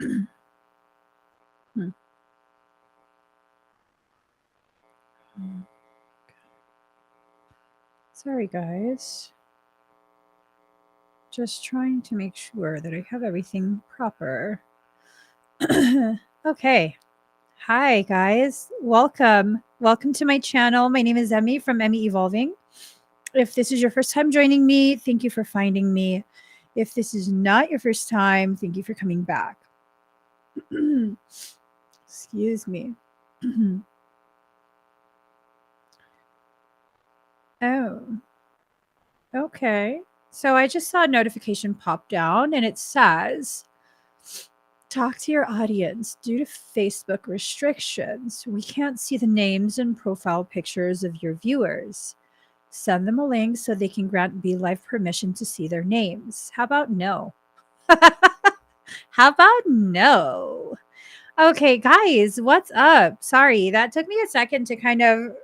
Hmm. Sorry, guys. Just trying to make sure that I have everything proper. Okay. Hi, guys. Welcome. Welcome to my channel. My name is Emmy from Emmy Evolving. If this is your first time joining me, thank you for finding me. If this is not your first time, thank you for coming back. Excuse me. Oh, okay. So I just saw a notification pop down and it says, talk to your audience. Due to Facebook restrictions, we can't see the names and profile pictures of your viewers. Send them a link so they can grant BeLive permission to see their names. How about no? How about no? Okay, guys, what's up? Sorry, that took me a second to kind of,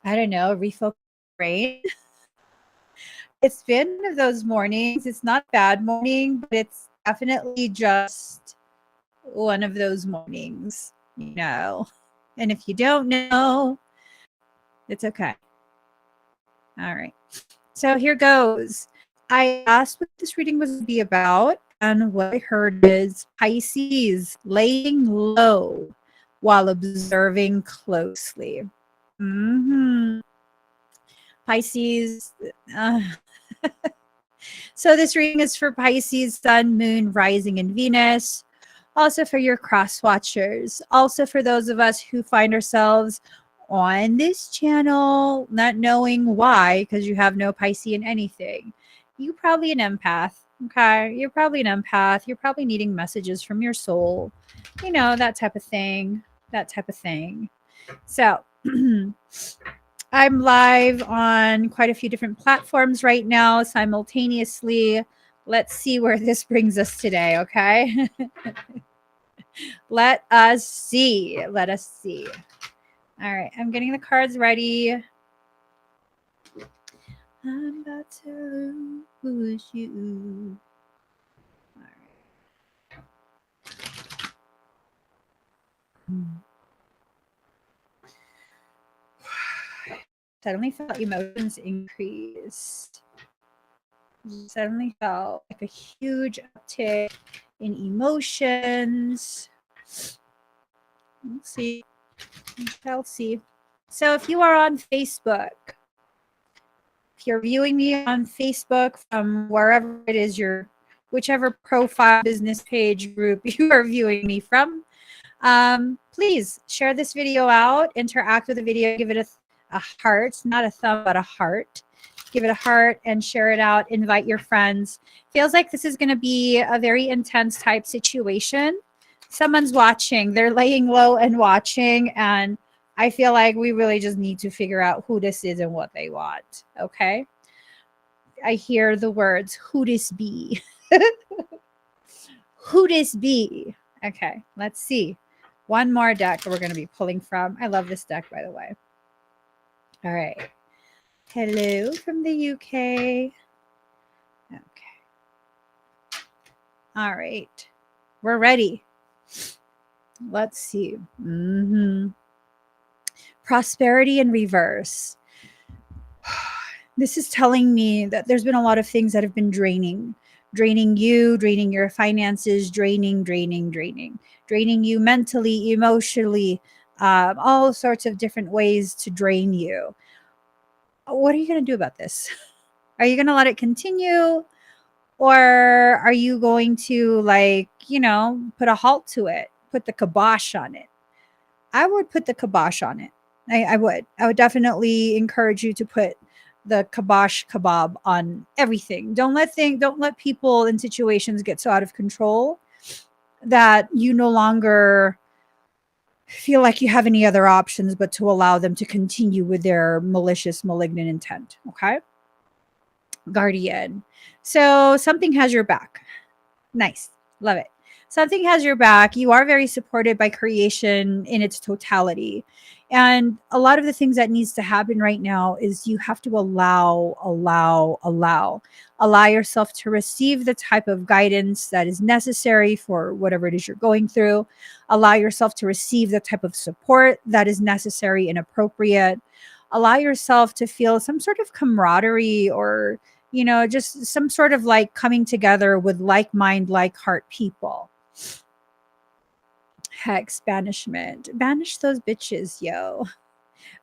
I don't know, refocus my brain. It's been one of those mornings. It's not a bad morning, but it's definitely just one of those mornings, you know. And if you don't know, it's okay. All right. So here goes. I asked what this reading was to be about, and what I heard is Pisces laying low while observing closely. Pisces. So this reading is for Pisces, Sun, Moon, Rising, and Venus. Also for your cross watchers. Also for those of us who find ourselves on this channel not knowing why, because you have no Pisces in anything. You're probably an empath. Okay. You're probably an empath. You're probably needing messages from your soul. You know, that type of thing. That type of thing. So I'm live on quite a few different platforms right now simultaneously. Let's see where this brings us today, okay? Let us see. Let us see. All right, I'm getting the cards ready. I'm about to lose you. All right. Suddenly felt emotions increased. Suddenly felt like a huge uptick in emotions. Let's see. We shall see. So if you are on Facebook, if you're viewing me on Facebook from wherever it is your, whichever profile, business page, group you are viewing me from, please share this video out, interact with the video, give it a heart, not a thumb, but a heart. Give it a heart and share it out. Invite your friends. Feels like this is going to be a very intense type situation. Someone's watching. They're laying low and watching. And I feel like we really just need to figure out who this is and what they want. Okay. I hear the words, who this be? Who this be? Okay. Let's see. One more deck we're going to be pulling from. I love this deck, by the way. All right. Hello from the UK. Okay. All right. We're ready. Let's see. Prosperity in reverse. This is telling me that there's been a lot of things that have been draining you, draining your finances, draining you mentally, emotionally, all sorts of different ways to drain you. What are you going to do about this? Are you going to let it continue? Or are you going to, like, you know, put a halt to it, put the kibosh on it? I would put the kibosh on it. I would definitely encourage you to put the kibosh kebab on everything. Don't let people in situations get so out of control that you no longer feel like you have any other options but to allow them to continue with their malicious, malignant intent. Okay. Guardian. So something has your back. Nice. Love it. Something has your back. You are very supported by creation in its totality. And a lot of the things that needs to happen right now is you have to allow yourself to receive the type of guidance that is necessary for whatever it is you're going through. Allow yourself to receive the type of support that is necessary and appropriate. Allow yourself to feel some sort of camaraderie, or just some sort of like coming together with like mind, like heart people. Hex banishment. Banish those bitches, yo.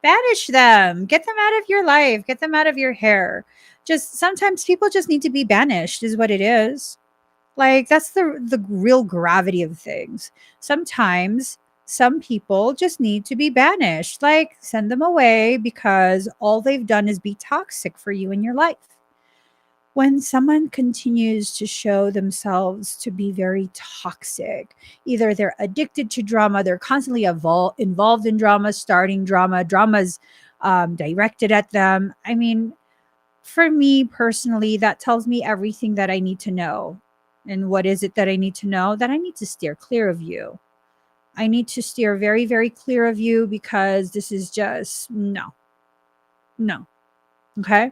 Banish them. Get them out of your life. Get them out of your hair. Just sometimes people just need to be banished, is what it is. Like, that's the real gravity of things. Sometimes some people just need to be banished. Like, send them away because all they've done is be toxic for you in your life. When someone continues to show themselves to be very toxic, either they're addicted to drama, they're constantly involved in drama, starting drama's directed at them. I mean, for me personally, that tells me everything that I need to know. And what is it that I need to know? That I need to steer clear of you. I need to steer very, very clear of you, because this is just no. Okay.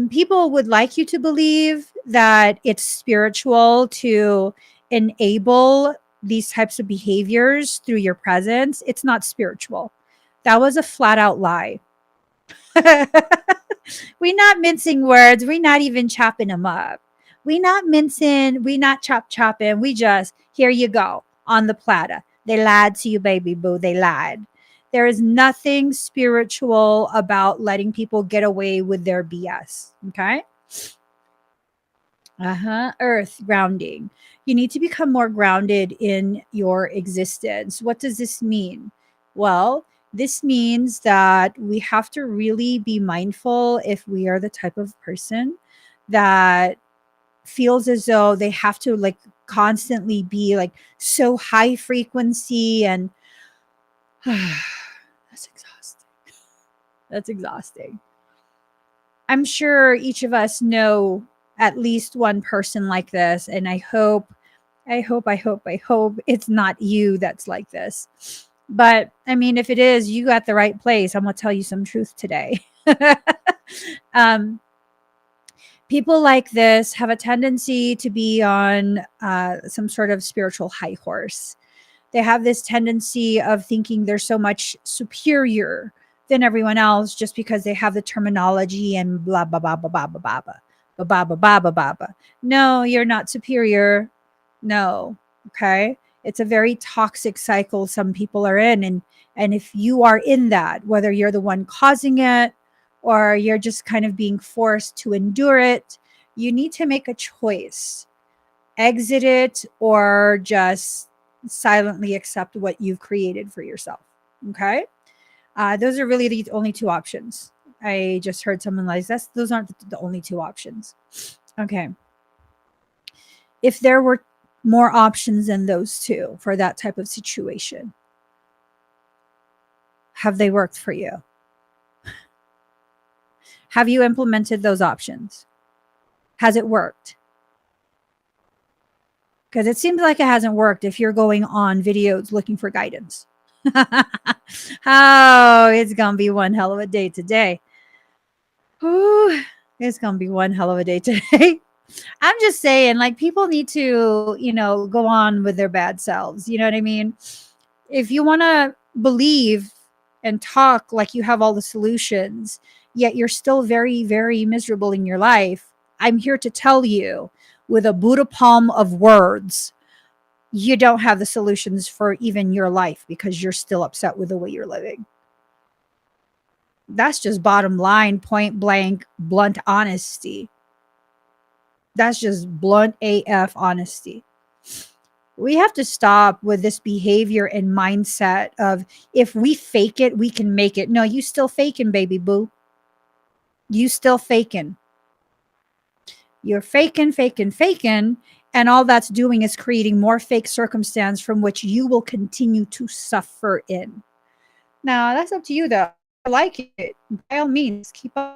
People would like you to believe that it's spiritual to enable these types of behaviors through your presence. It's not spiritual. That was a flat out lie. We're not mincing words. We're not even chopping them up. We're not mincing. We're not chopping. We just, here you go on the platter. They lied to you, baby boo. They lied. There is nothing spiritual about letting people get away with their BS. Okay. Earth grounding. You need to become more grounded in your existence. What does this mean? Well, this means that we have to really be mindful if we are the type of person that feels as though they have to like constantly be like so high frequency, and that's exhausting. That's exhausting. I'm sure each of us know at least one person like this, and I hope it's not you that's like this. But I mean, if it is, you got the right place. I'm going to tell you some truth today. People like this have a tendency to be on some sort of spiritual high horse. They have this tendency of thinking they're so much superior than everyone else just because they have the terminology and blah, blah, blah, blah, blah, blah, blah, blah, blah, blah, blah, blah, blah, blah. No, you're not superior. No. Okay. It's a very toxic cycle some people are in. And if you are in that, whether you're the one causing it or you're just kind of being forced to endure it, you need to make a choice. Exit it or just silently accept what you've created for yourself. Okay. Those are really the only two options. I just heard someone like this. Those aren't the only two options. Okay. If there were more options than those two for that type of situation, have they worked for you? Have you implemented those options? Has it worked? Because it seems like it hasn't worked if you're going on videos looking for guidance. Oh, it's going to be one hell of a day today. Ooh, it's going to be one hell of a day today. I'm just saying, like, people need to, go on with their bad selves. You know what I mean? If you want to believe and talk like you have all the solutions, yet you're still very, very miserable in your life, I'm here to tell you with a Buddha palm of words, you don't have the solutions for even your life because you're still upset with the way you're living. That's just bottom line, point blank, blunt honesty. That's just blunt AF honesty. We have to stop with this behavior and mindset of if we fake it, we can make it. No, you still faking, baby boo. You still faking. You're faking. And all that's doing is creating more fake circumstance from which you will continue to suffer in. Now, that's up to you, though. I like it. By all means, keep on.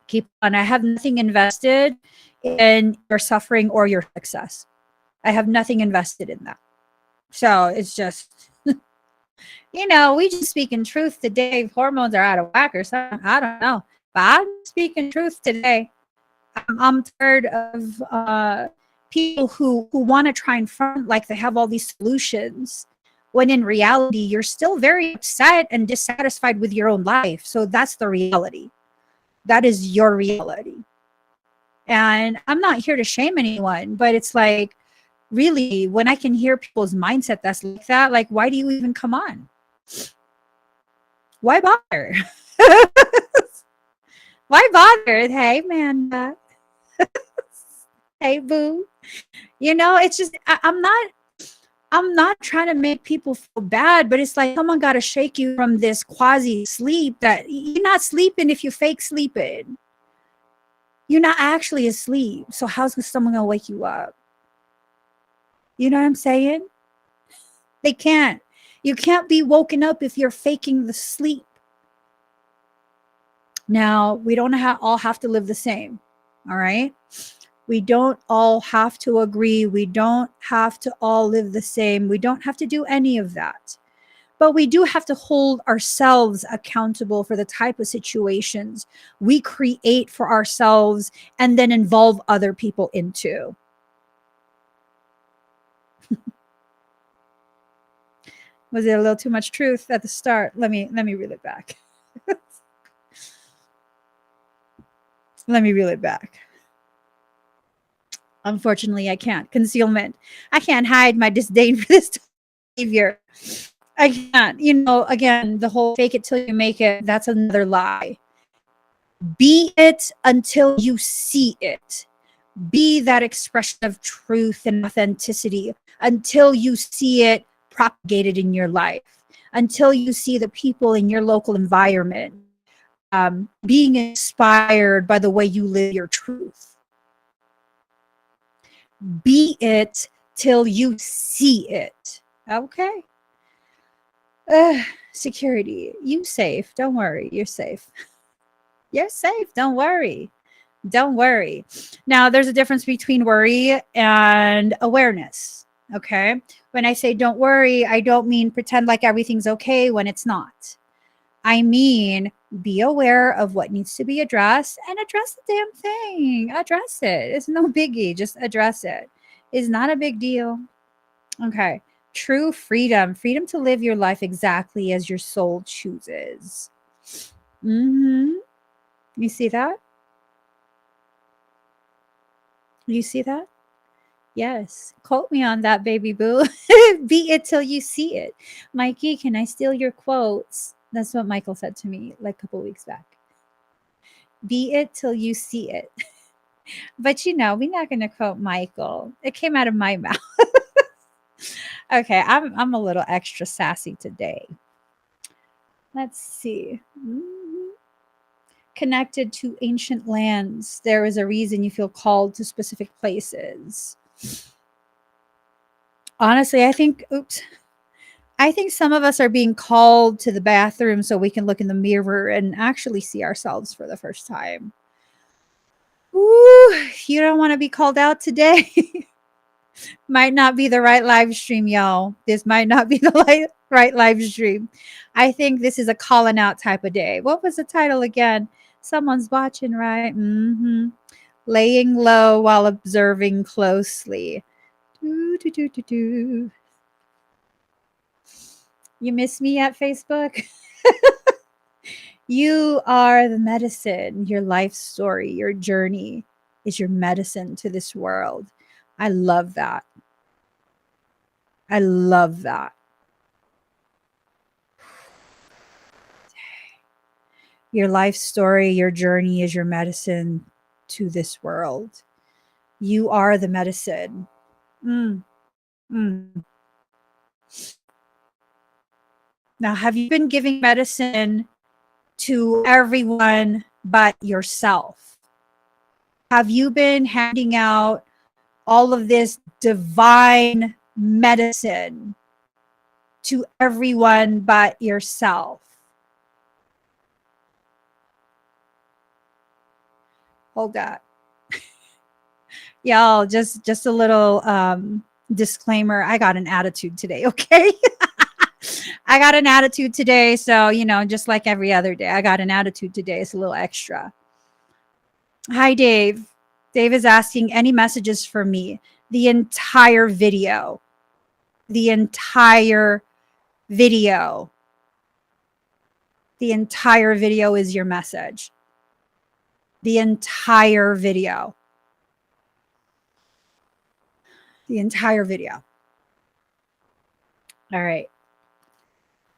Keep on. I have nothing invested in your suffering or your success. I have nothing invested in that. So it's just, You know, we just speaking truth today. Hormones are out of whack or something. I don't know. But I'm speaking truth today. I'm tired of people who want to try and front like they have all these solutions, when in reality you're still very upset and dissatisfied with your own life. So that's the reality. That is your reality. And I'm not here to shame anyone, but it's like, really, when I can hear people's mindset that's like that, like, why do you even come on? Why bother? Why bother? Hey, man. Hey, boo. You know, it's just, I'm not trying to make people feel bad, but it's like someone got to shake you from this quasi sleep that you're not sleeping if you fake sleeping. You're not actually asleep. So how's someone going to wake you up? You know what I'm saying? They can't. You can't be woken up if you're faking the sleep. Now, we don't all have to live the same. All right? We don't all have to agree. We don't have to all live the same. We don't have to do any of that. But we do have to hold ourselves accountable for the type of situations we create for ourselves and then involve other people into. Was it a little too much truth at the start? Let me reel it back. Let me reel it back. Unfortunately, I can't. Concealment. I can't hide my disdain for this behavior. I can't. You know, again, the whole fake it till you make it, that's another lie. Be it until you see it. Be that expression of truth and authenticity until you see it propagated in your life, until you see the people in your local environment being inspired by the way you live your truth. Be it till you see it. Okay. Security. You safe. Don't worry. You're safe. You're safe. Don't worry. Don't worry. Now, there's a difference between worry and awareness. Okay. When I say don't worry, I don't mean pretend like everything's okay when it's not. I mean, be aware of what needs to be addressed and address the damn thing. Address it. It's no biggie. Just address it. It's not a big deal. Okay. True freedom. Freedom to live your life exactly as your soul chooses. You see that? You see that? Yes. Quote me on that, baby boo. Be it till you see it. Mikey, can I steal your quotes? That's what Michael said to me like a couple weeks back. Be it till you see it. But you know, we're not going to quote Michael. It came out of my mouth. Okay, I'm a little extra sassy today. Let's see. Connected to ancient lands. There is a reason you feel called to specific places. Honestly, I think some of us are being called to the bathroom so we can look in the mirror and actually see ourselves for the first time. Ooh, you don't want to be called out today? Might not be the right live stream, y'all. This might not be the right live stream. I think this is a calling out type of day. What was the title again? Someone's watching, right? Laying low while observing closely. You miss me at Facebook? You are the medicine. Your life story, your journey is your medicine to this world. I love that. I love that. Your life story, your journey is your medicine to this world. You are the medicine. Now, have you been giving medicine to everyone but yourself? Have you been handing out all of this divine medicine to everyone but yourself? Hold that. Y'all, just a little disclaimer. I got an attitude today, okay? I got an attitude today. So, just like every other day, I got an attitude today. It's a little extra. Hi, Dave. Dave is asking any messages for me. The entire video. The entire video. The entire video is your message. The entire video. The entire video. All right.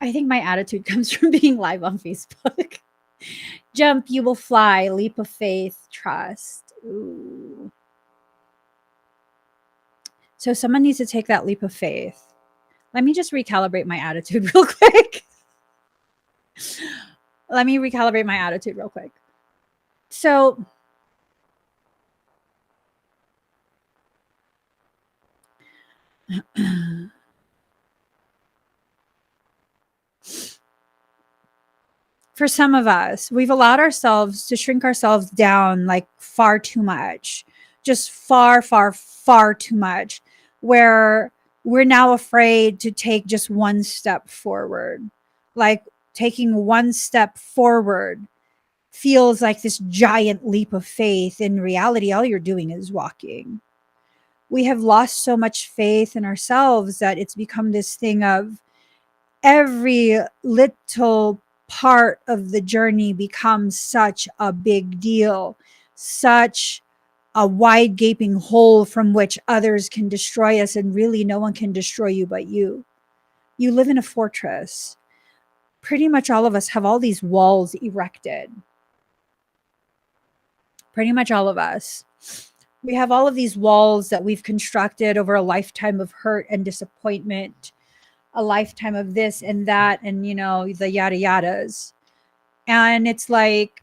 I think my attitude comes from being live on Facebook. Jump, you will fly. Leap of faith, trust. Ooh. So someone needs to take that leap of faith. Let me just recalibrate my attitude real quick. Let me recalibrate my attitude real quick. So for some of us, we've allowed ourselves to shrink ourselves down like far too much, just far, far, far too much, where we're now afraid to take just one step forward. Like taking one step forward feels like this giant leap of faith. In reality, all you're doing is walking. We have lost so much faith in ourselves that it's become this thing of every little part of the journey becomes such a big deal, such a wide gaping hole from which others can destroy us, and really no one can destroy you but you. You live in a fortress. Pretty much all of us have all these walls erected. Pretty much all of us. We have all of these walls that we've constructed over a lifetime of hurt and disappointment, a lifetime of this and that, and the yada yadas. And it's like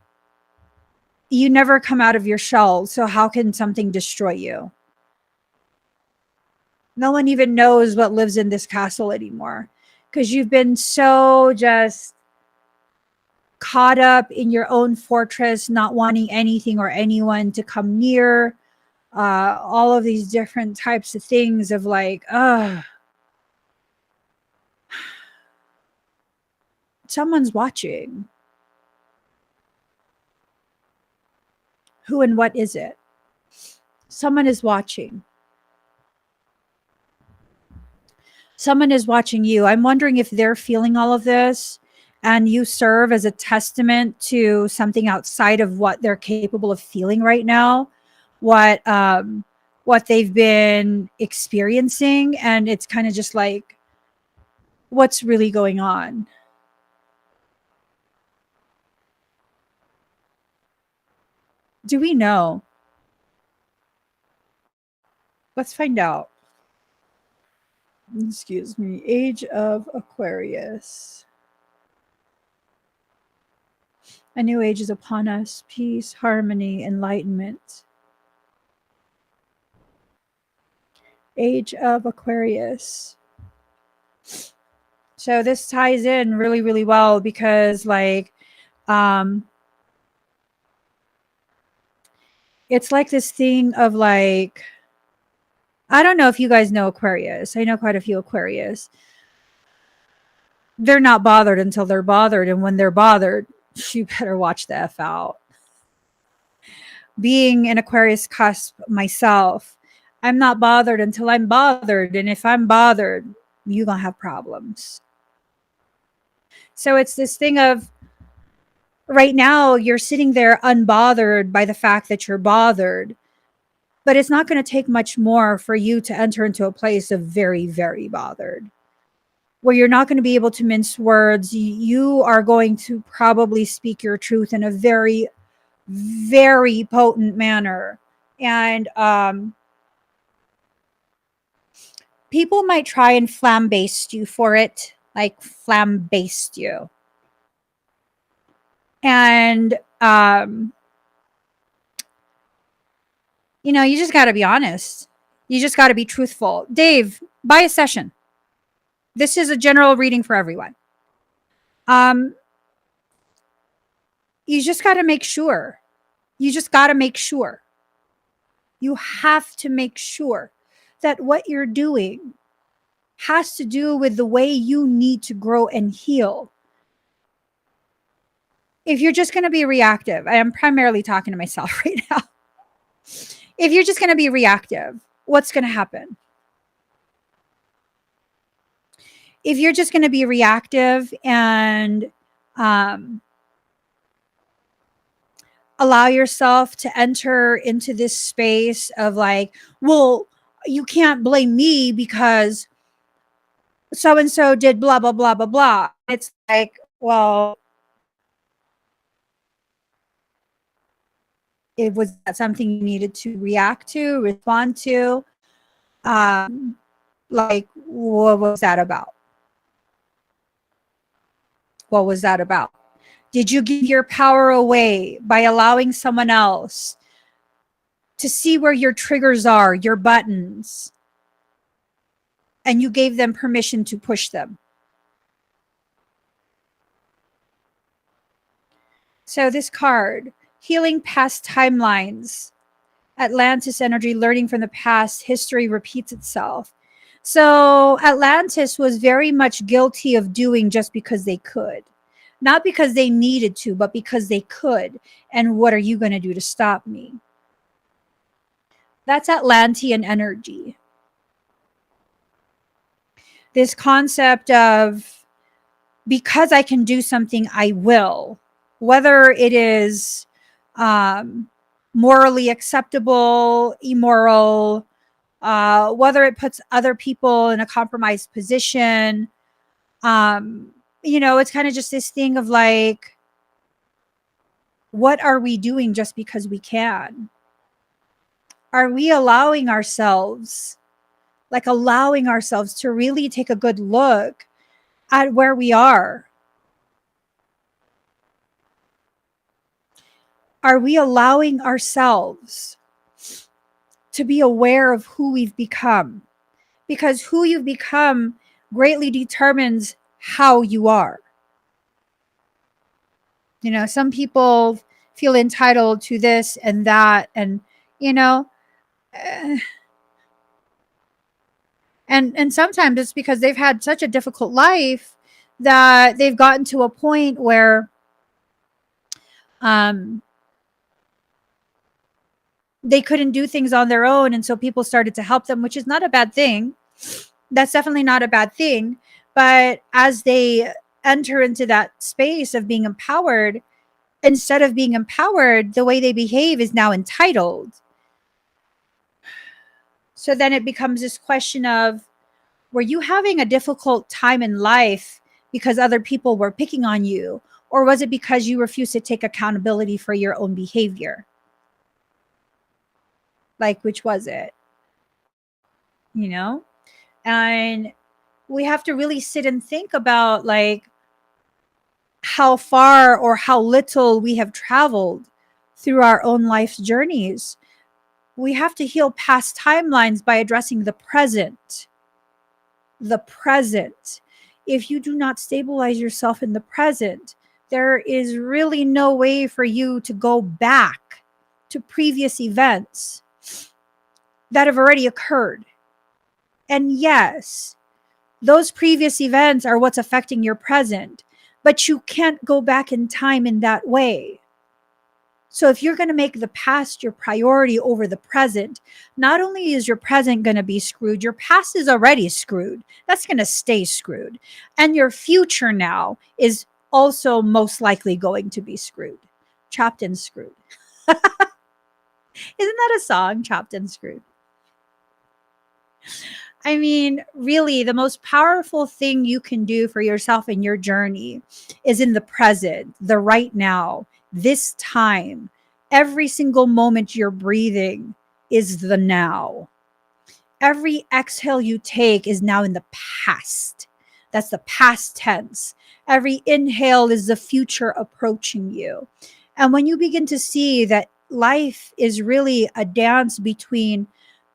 you never come out of your shell. So how can something destroy you? No one even knows what lives in this castle anymore, because you've been so just caught up in your own fortress, not wanting anything or anyone to come near. All of these different types of things of like, someone's watching. Who and what is it? Someone is watching. Someone is watching you. I'm wondering if they're feeling all of this and you serve as a testament to something outside of what they're capable of feeling right now, what they've been experiencing. And it's kind of just like, what's really going on? Do we know? Let's find out. Excuse me. Age of Aquarius. A new age is upon us. Peace, harmony, enlightenment. Age of Aquarius. So this ties in really, really well because it's like this thing of like, I don't know if you guys know Aquarius. I know quite a few Aquarius. They're not bothered until they're bothered. And when they're bothered, you better watch the F out. Being an Aquarius cusp myself, I'm not bothered until I'm bothered. And if I'm bothered, you're going to have problems. So it's this thing of right now you're sitting there unbothered by the fact that you're bothered. But it's not going to take much more for you to enter into a place of very, very bothered, where you're not going to be able to mince words. You are going to probably speak your truth in a very, very potent manner. And people might try and flambaste you for it, like flambaste you. And, you just got to be honest. You just got to be truthful. Dave, buy a session. This is a general reading for everyone. You just got to make sure. You just got to make sure. You have to make sure that what you're doing has to do with the way you need to grow and heal. If you're just going to be reactive, I am primarily talking to myself right now. If you're just going to be reactive, what's going to happen? If you're just going to be reactive and allow yourself to enter into this space of like, well, you can't blame me because so and so did blah blah blah blah blah. It's like, well, it was that something you needed to react to, respond to. Like, what was that about? What was that about? Did you give your power away by allowing someone else to see where your triggers are, your buttons, and you gave them permission to push them? So this card, healing past timelines, Atlantis energy, learning from the past, history repeats itself. So Atlantis was very much guilty of doing just because they could. Not because they needed to, but because they could. And what are you going to do to stop me? That's Atlantean energy. This concept of, because I can do something, I will. Whether it is morally acceptable, immoral, whether it puts other people in a compromised position. It's kind of just this thing of like, what are we doing just because we can? Are we allowing ourselves to really take a good look at where we are? Are we allowing ourselves to be aware of who we've become? Because who you've become greatly determines how you are. Some people feel entitled to this and that, and and sometimes it's because they've had such a difficult life that they've gotten to a point where they couldn't do things on their own, and so people started to help them, which is not a bad thing. That's definitely not a bad thing. But as they enter into that space of being empowered, instead of being empowered, the way they behave is now entitled. So then it becomes this question of, were you having a difficult time in life because other people were picking on you? Or was it because you refused to take accountability for your own behavior? Like, which was it? And we have to really sit and think about like how far or how little we have traveled through our own life's journeys. We have to heal past timelines by addressing the present. The present. If you do not stabilize yourself in the present, there is really no way for you to go back to previous events that have already occurred. And yes, those previous events are what's affecting your present, but you can't go back in time in that way. So if you're going to make the past your priority over the present, not only is your present going to be screwed, your past is already screwed. That's going to stay screwed. And your future now is also most likely going to be screwed. Chopped and screwed. Isn't that a song? Chopped and screwed. I mean, really, the most powerful thing you can do for yourself in your journey is in the present, the right now, this time. Every single moment you're breathing is the now. Every exhale you take is now in the past. That's the past tense. Every inhale is the future approaching you. And when you begin to see that life is really a dance between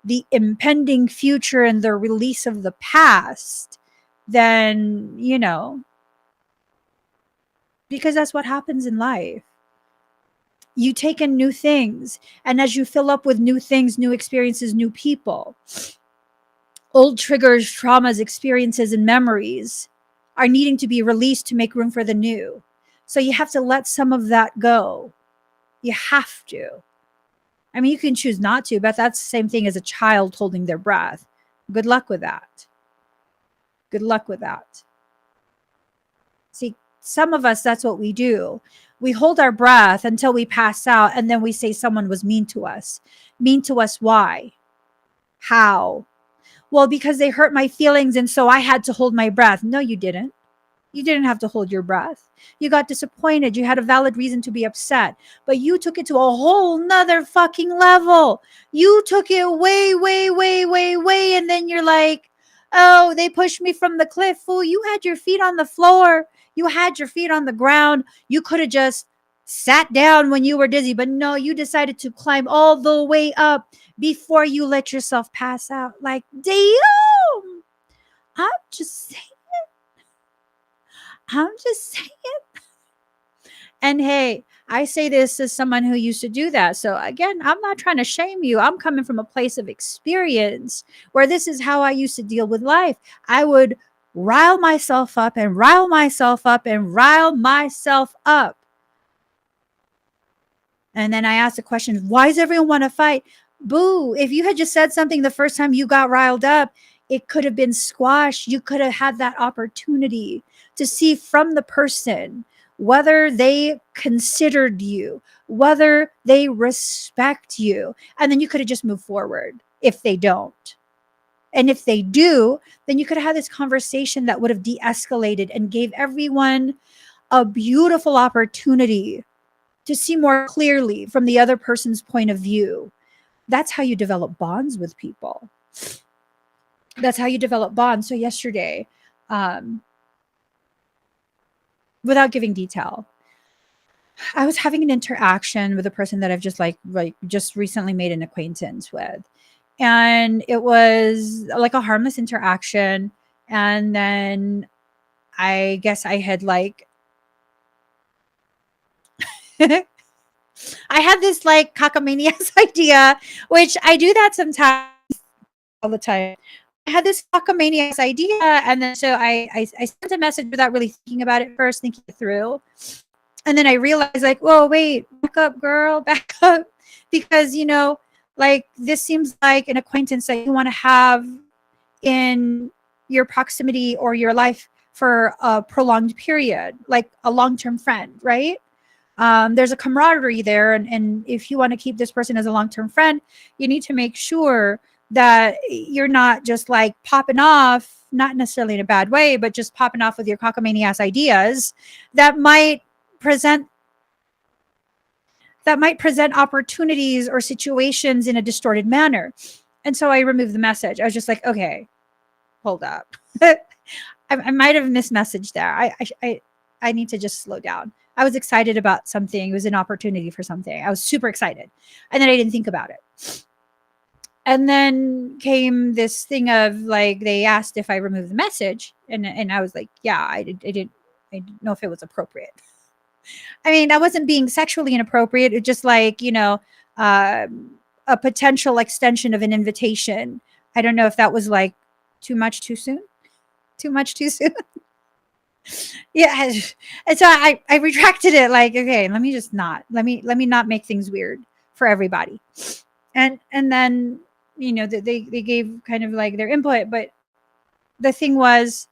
the impending future and the release of the past, then, because that's what happens in life. You take in new things, and as you fill up with new things, new experiences, new people, Old triggers, traumas, experiences, and memories are needing to be released to make room for the new. So you have to let some of that go. You have to. I mean, you can choose not to, but that's the same thing as a child holding their breath. Good luck with that. Good luck with that. See, some of us, that's what we do. We hold our breath until we pass out, and then we say someone was mean to us. Mean to us, why? How? Well, because they hurt my feelings, and so I had to hold my breath. No, you didn't. You didn't have to hold your breath. You got disappointed. You had a valid reason to be upset, but you took it to a whole nother fucking level. You took it way, way, way, way, way. And then you're like, oh, they pushed me from the cliff. Fool, you had your feet on the floor. You had your feet on the ground. You could have just sat down when you were dizzy, but no, you decided to climb all the way up before you let yourself pass out. Like, damn. I'm just saying. I'm just saying. And hey, I say this as someone who used to do that. So again, I'm not trying to shame you. I'm coming from a place of experience where this is how I used to deal with life. I would rile myself up and rile myself up and rile myself up. And then I asked the question, why does everyone want to fight? Boo, if you had just said something the first time you got riled up, it could have been squashed. You could have had that opportunity to see from the person whether they considered you, whether they respect you. And then you could have just moved forward if they don't. And if they do, then you could have had this conversation that would have de-escalated and gave everyone a beautiful opportunity to see more clearly from the other person's point of view. That's how you develop bonds with people. That's how you develop bonds. So yesterday, without giving detail, I was having an interaction with a person that I've just recently made an acquaintance with. And it was like a harmless interaction. And then I guess I had like, I had this like cockamania's idea, which I do that sometimes all the time. I had this cockamania's idea, and then so I sent a message without really thinking about it first, thinking it through. And then I realized, like, whoa, wait, back up, girl, back up. Because, like, this seems like an acquaintance that you want to have in your proximity or your life for a prolonged period, like a long-term friend, right? There's a camaraderie there. And if you want to keep this person as a long-term friend, you need to make sure that you're not just like popping off, not necessarily in a bad way, but just popping off with your cockamamie-ass ideas that might present opportunities or situations in a distorted manner. And so I removed the message. I was just like, okay, hold up. I might have mismessaged there. I need to just slow down. I was excited about something. It was an opportunity for something. I was super excited. And then I didn't think about it. And then came this thing of like, they asked if I removed the message. And I was like, yeah, I didn't know if it was appropriate. I mean, I wasn't being sexually inappropriate. It's just like, a potential extension of an invitation. I don't know if that was like too much too soon. Too much too soon. Yeah. And so I retracted it like, okay, let me not make things weird for everybody. And then, they gave kind of like their input, but the thing was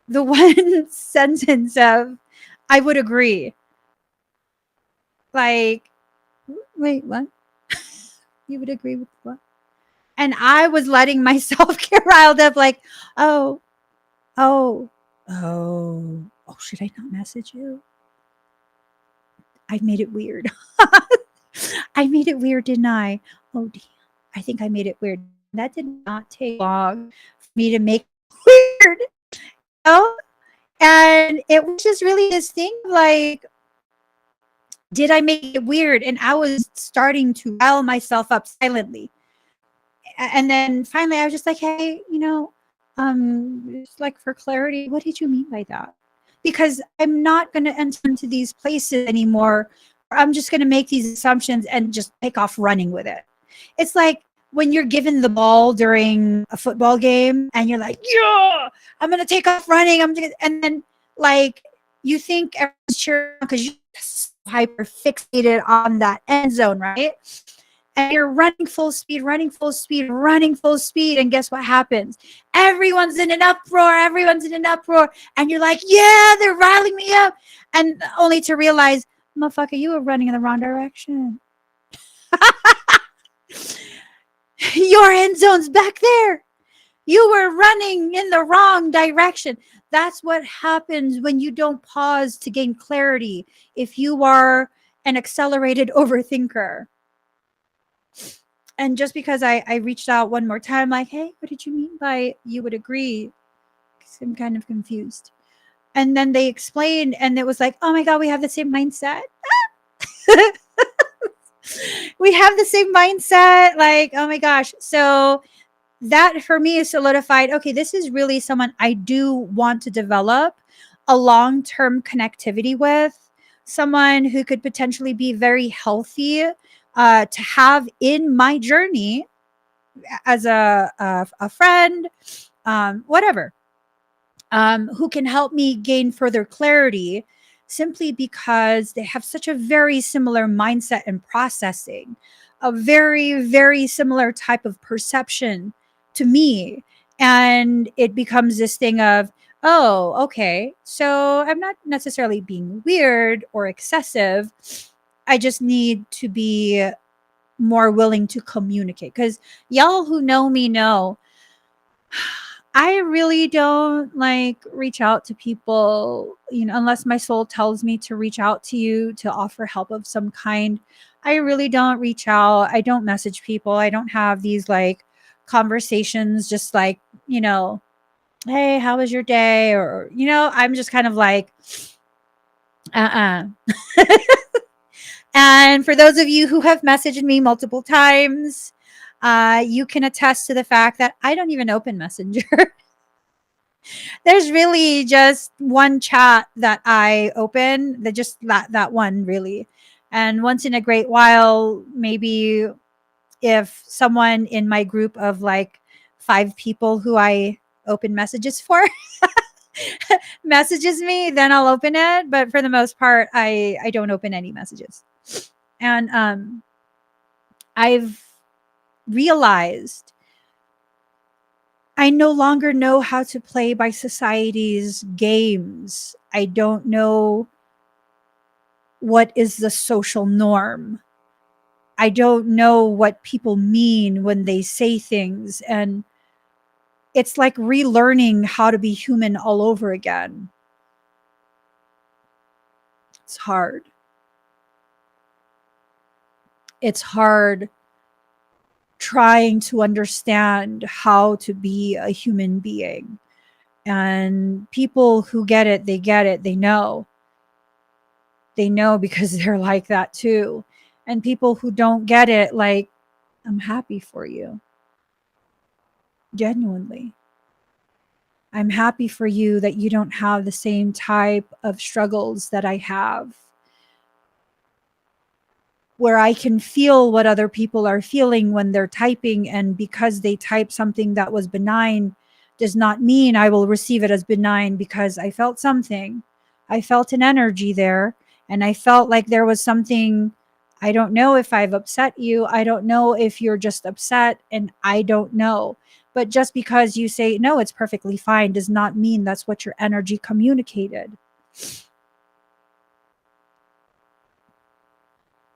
the one sentence of, I would agree. Like, wait, what? You would agree with what? And I was letting myself get riled up like, oh, should I not message you? I made it weird. I made it weird, didn't I? Oh, damn. I think I made it weird. That did not take long for me to make it weird. And it was just really this thing like, did I make it weird? And I was starting to rile myself up silently. And then finally I was just like, hey, just like for clarity, what did you mean by that? Because I'm not going to enter into these places anymore. I'm just going to make these assumptions and just take off running with it. It's like, when you're given the ball during a football game and you're like, yeah, I'm going to take off running. And then like you think everyone's cheering because you're so hyper fixated on that end zone, right? And you're running full speed, running full speed, running full speed. And guess what happens? Everyone's in an uproar. Everyone's in an uproar. And you're like, yeah, they're riling me up. And only to realize, motherfucker, you were running in the wrong direction. Your end zone's back there. You were running in the wrong direction. That's what happens when you don't pause to gain clarity. If you are an accelerated overthinker. And just because I reached out one more time, like, hey, what did you mean by you would agree? Because I'm kind of confused. And then they explained, and it was like, oh my God, we have the same mindset. We have the same mindset. Like, oh my gosh. So that for me is solidified. Okay, this is really someone I do want to develop a long-term connectivity with, someone who could potentially be very healthy to have in my journey as a friend, whatever, who can help me gain further clarity simply because they have such a very similar mindset and processing, a very, very similar type of perception to me. And it becomes this thing of, oh, okay, so I'm not necessarily being weird or excessive. I just need to be more willing to communicate. Because y'all who know me know, I really don't like reach out to people, unless my soul tells me to reach out to you to offer help of some kind. I really don't reach out. I don't message people. I don't have these like conversations just like, hey, how was your day? Or, I'm just kind of like, And for those of you who have messaged me multiple times, you can attest to the fact that I don't even open Messenger. There's really just one chat that I open, that one really. And once in a great while, maybe if someone in my group of like 5 people who I open messages for messages me, then I'll open it. But for the most part, I don't open any messages. And I've realized I no longer know how to play by society's games. I don't know what is the social norm. I don't know what people mean when they say things. And it's like relearning how to be human all over again. It's hard. It's hard trying to understand how to be a human being. And people who get it, they get it, they know. They know because they're like that too. And people who don't get it, like, I'm happy for you. Genuinely. I'm happy for you that you don't have the same type of struggles that I have, where I can feel what other people are feeling when they're typing. And because they type something that was benign does not mean I will receive it as benign, because I felt something. I felt an energy there, and I felt like there was something. I don't know if I've upset you. I don't know if you're just upset, and I don't know. But just because you say, no, it's perfectly fine, does not mean that's what your energy communicated.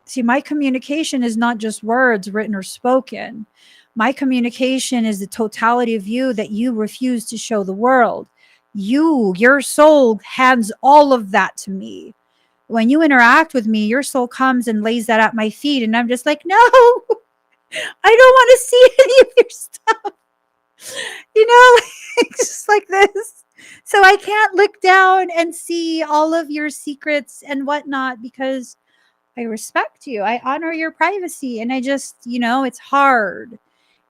See, my communication is not just words written or spoken. My communication is the totality of you that you refuse to show the world. Your soul hands all of that to me. When you interact with me, your soul comes and lays that at my feet, and I'm just like, no, I don't want to see any of your stuff. Like, just like this. So I can't look down and see all of your secrets and whatnot, because I respect you. I honor your privacy. And I just, it's hard.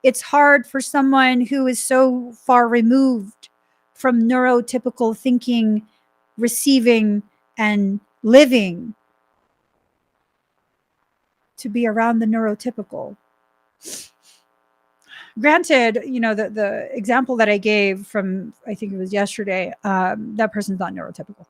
It's hard for someone who is so far removed from neurotypical thinking, receiving, and living to be around the neurotypical. Granted, the example that I gave from, I think it was yesterday, that person's not neurotypical.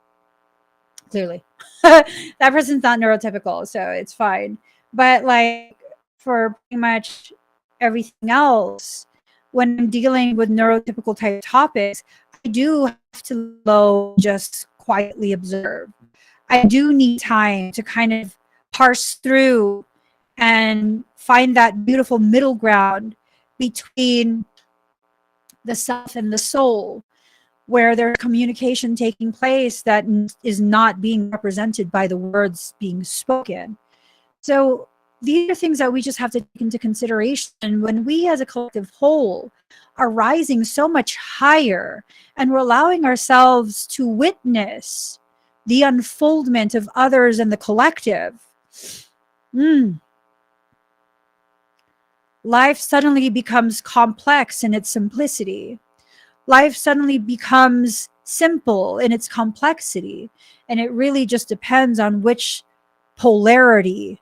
Clearly, that person's not neurotypical, so it's fine. But like for pretty much everything else, when I'm dealing with neurotypical type topics, I do have to just quietly observe. I do need time to kind of parse through and find that beautiful middle ground between the self and the soul, where there's communication taking place that is not being represented by the words being spoken. So these are things that we just have to take into consideration when we as a collective whole are rising so much higher and we're allowing ourselves to witness the unfoldment of others and the collective. Life suddenly becomes complex in its simplicity. Life suddenly becomes simple in its complexity. And it really just depends on which polarity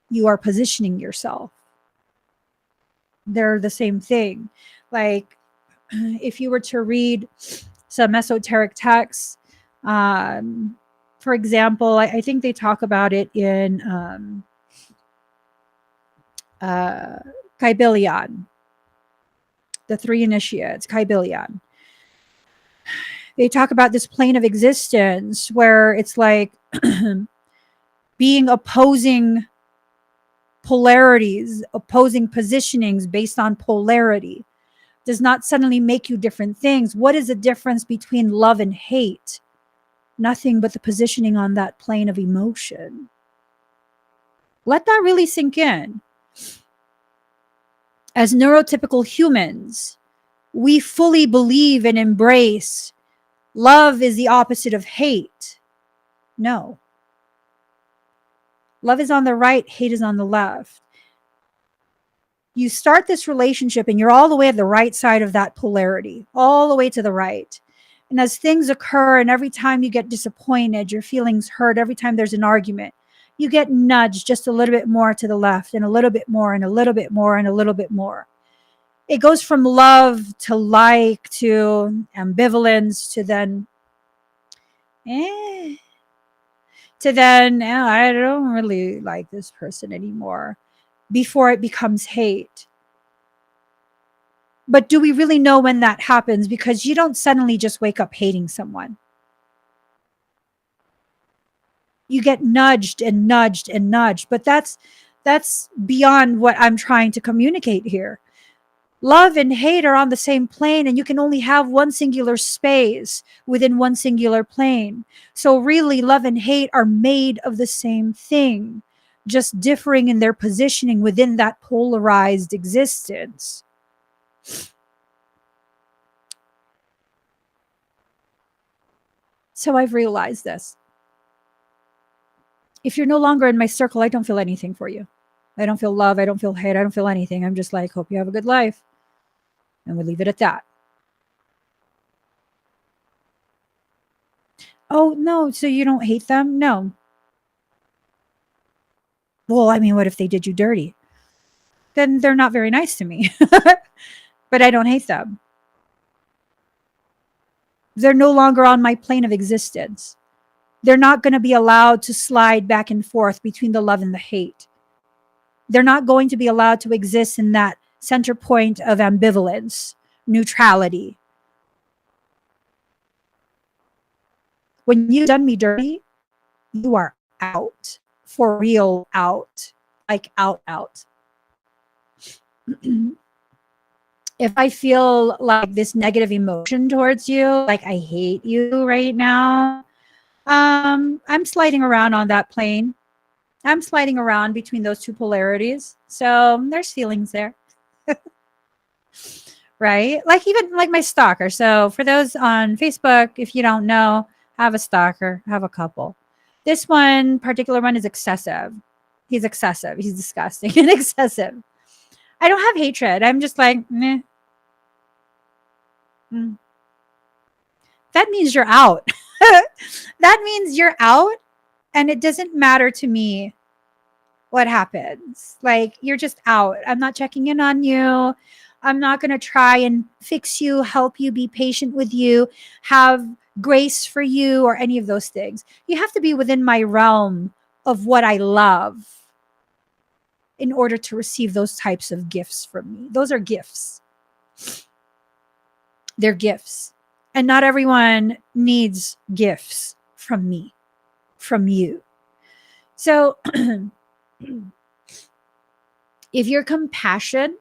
you are positioning yourself. They're the same thing. Like if you were to read some esoteric texts, for example, I think they talk about it in Kybalion, the three initiates, Kybalion. They talk about this plane of existence where it's like being opposing polarities, opposing positionings based on polarity does not suddenly make you different things. What is the difference between love and hate? Nothing but the positioning on that plane of emotion. Let that really sink in. As neurotypical humans, we fully believe and embrace love is the opposite of hate. No. Love is on the right, hate is on the left. You start this relationship and you're all the way at the right side of that polarity, all the way to the right. And as things occur, and every time you get disappointed, your feelings hurt, every time there's an argument, you get nudged just a little bit more to the left, and a little bit more, and a little bit more, and a little bit more. It goes from love to like to ambivalence to then, I don't really like this person anymore, before it becomes hate. But do we really know when that happens? Because you don't suddenly just wake up hating someone. You get nudged and nudged and nudged. But that's beyond what I'm trying to communicate here. Love and hate are on the same plane, and you can only have one singular space within one singular plane. So really, love and hate are made of the same thing, just differing in their positioning within that polarized existence. So I've realized this. If you're no longer in my circle, I don't feel anything for you. I don't feel love. I don't feel hate. I don't feel anything. I'm just like, hope you have a good life. And we leave it at that. Oh, no. So you don't hate them? No. Well, I mean, what if they did you dirty? Then they're not very nice to me. But I don't hate them. They're no longer on my plane of existence. They're not going to be allowed to slide back and forth between the love and the hate. They're not going to be allowed to exist in that center point of ambivalence, neutrality. When you've done me dirty, you are out. For real, out. Like out. If I feel like this negative emotion towards you, like I hate you right now, I'm sliding around on that plane. I'm sliding around between those two polarities. So there's feelings there. Right? Like even like my stalker. So for those on Facebook, if you don't know, have a stalker, have a couple. This one particular one is excessive. He's excessive. He's disgusting and excessive. I don't have hatred. I'm just like, meh. That means you're out. That means you're out, and it doesn't matter to me what happens. Like, you're just out. I'm not checking in on you. I'm not going to try and fix you, help you, be patient with you, have grace for you, or any of those things. You have to be within my realm of what I love in order to receive those types of gifts from me. Those are gifts. They're gifts. And not everyone needs gifts from me, from you. So if your compassion,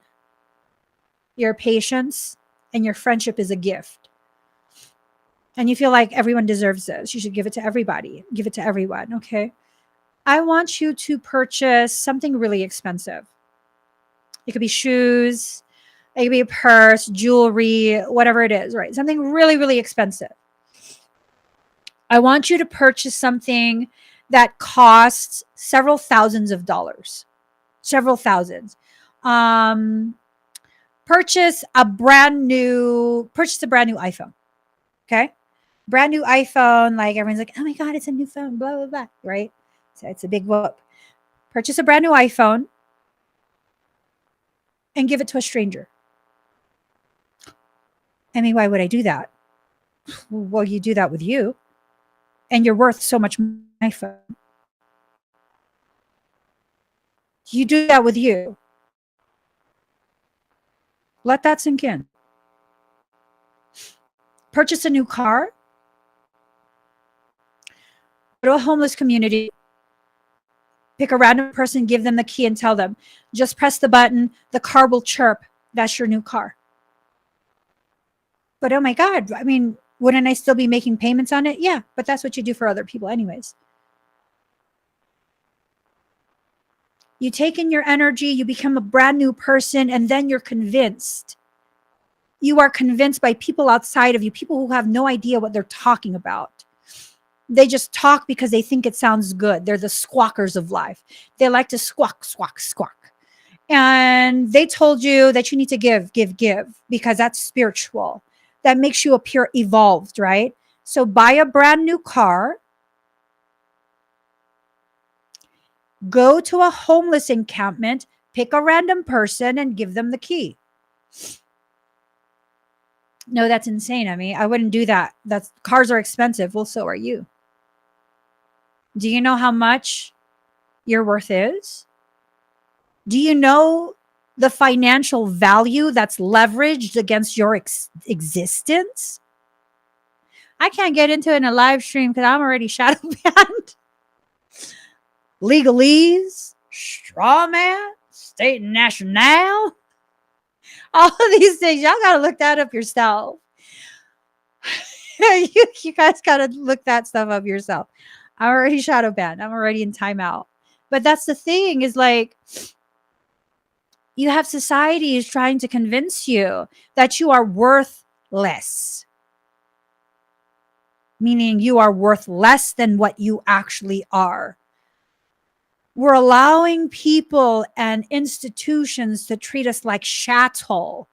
your patience, and your friendship is a gift, and you feel like everyone deserves this, you should give it to everybody. Give it to everyone, okay? I want you to purchase something really expensive. It could be shoes, it could be a purse, jewelry, whatever it is, right? Something really, really expensive. I want you to purchase something that costs several thousands of dollars. Several thousands. Purchase a brand new iPhone. Okay? Brand new iPhone. Like, everyone's like, oh my God, it's a new phone, blah, blah, blah. Right? So it's a big whoop. Purchase a brand new iPhone and give it to a stranger. I mean, why would I do that? Well, you do that with you, and you're worth so much more than an iPhone. You do that with you. Let that sink in. Purchase a new car. Go to a homeless community. Pick a random person, give them the key, and tell them, just press the button. The car will chirp. That's your new car. But oh my God, I mean, wouldn't I still be making payments on it? Yeah, but that's what you do for other people anyways. You take in your energy, you become a brand new person, and then you're convinced. You are convinced by people outside of you, people who have no idea what they're talking about. They just talk because they think it sounds good. They're the squawkers of life. They like to squawk, squawk, squawk. And they told you that you need to give because that's spiritual. That makes you appear evolved, right? So buy a brand new car. Go to a homeless encampment, pick a random person, and give them the key. No, that's insane. I mean, I wouldn't do that. Cars are expensive. Well, so are you. Do you know how much your worth is? Do you know the financial value that's leveraged against your existence? I can't get into it in a live stream because I'm already shadow banned. Legalese, straw man, state and national. All of these things, y'all got to look that up yourself. you guys got to look that stuff up yourself. I'm already shadow banned. I'm already in timeout. But that's the thing, is like, you have society is trying to convince you that you are worthless. Meaning you are worth less than what you actually are. We're allowing people and institutions to treat us like chattel,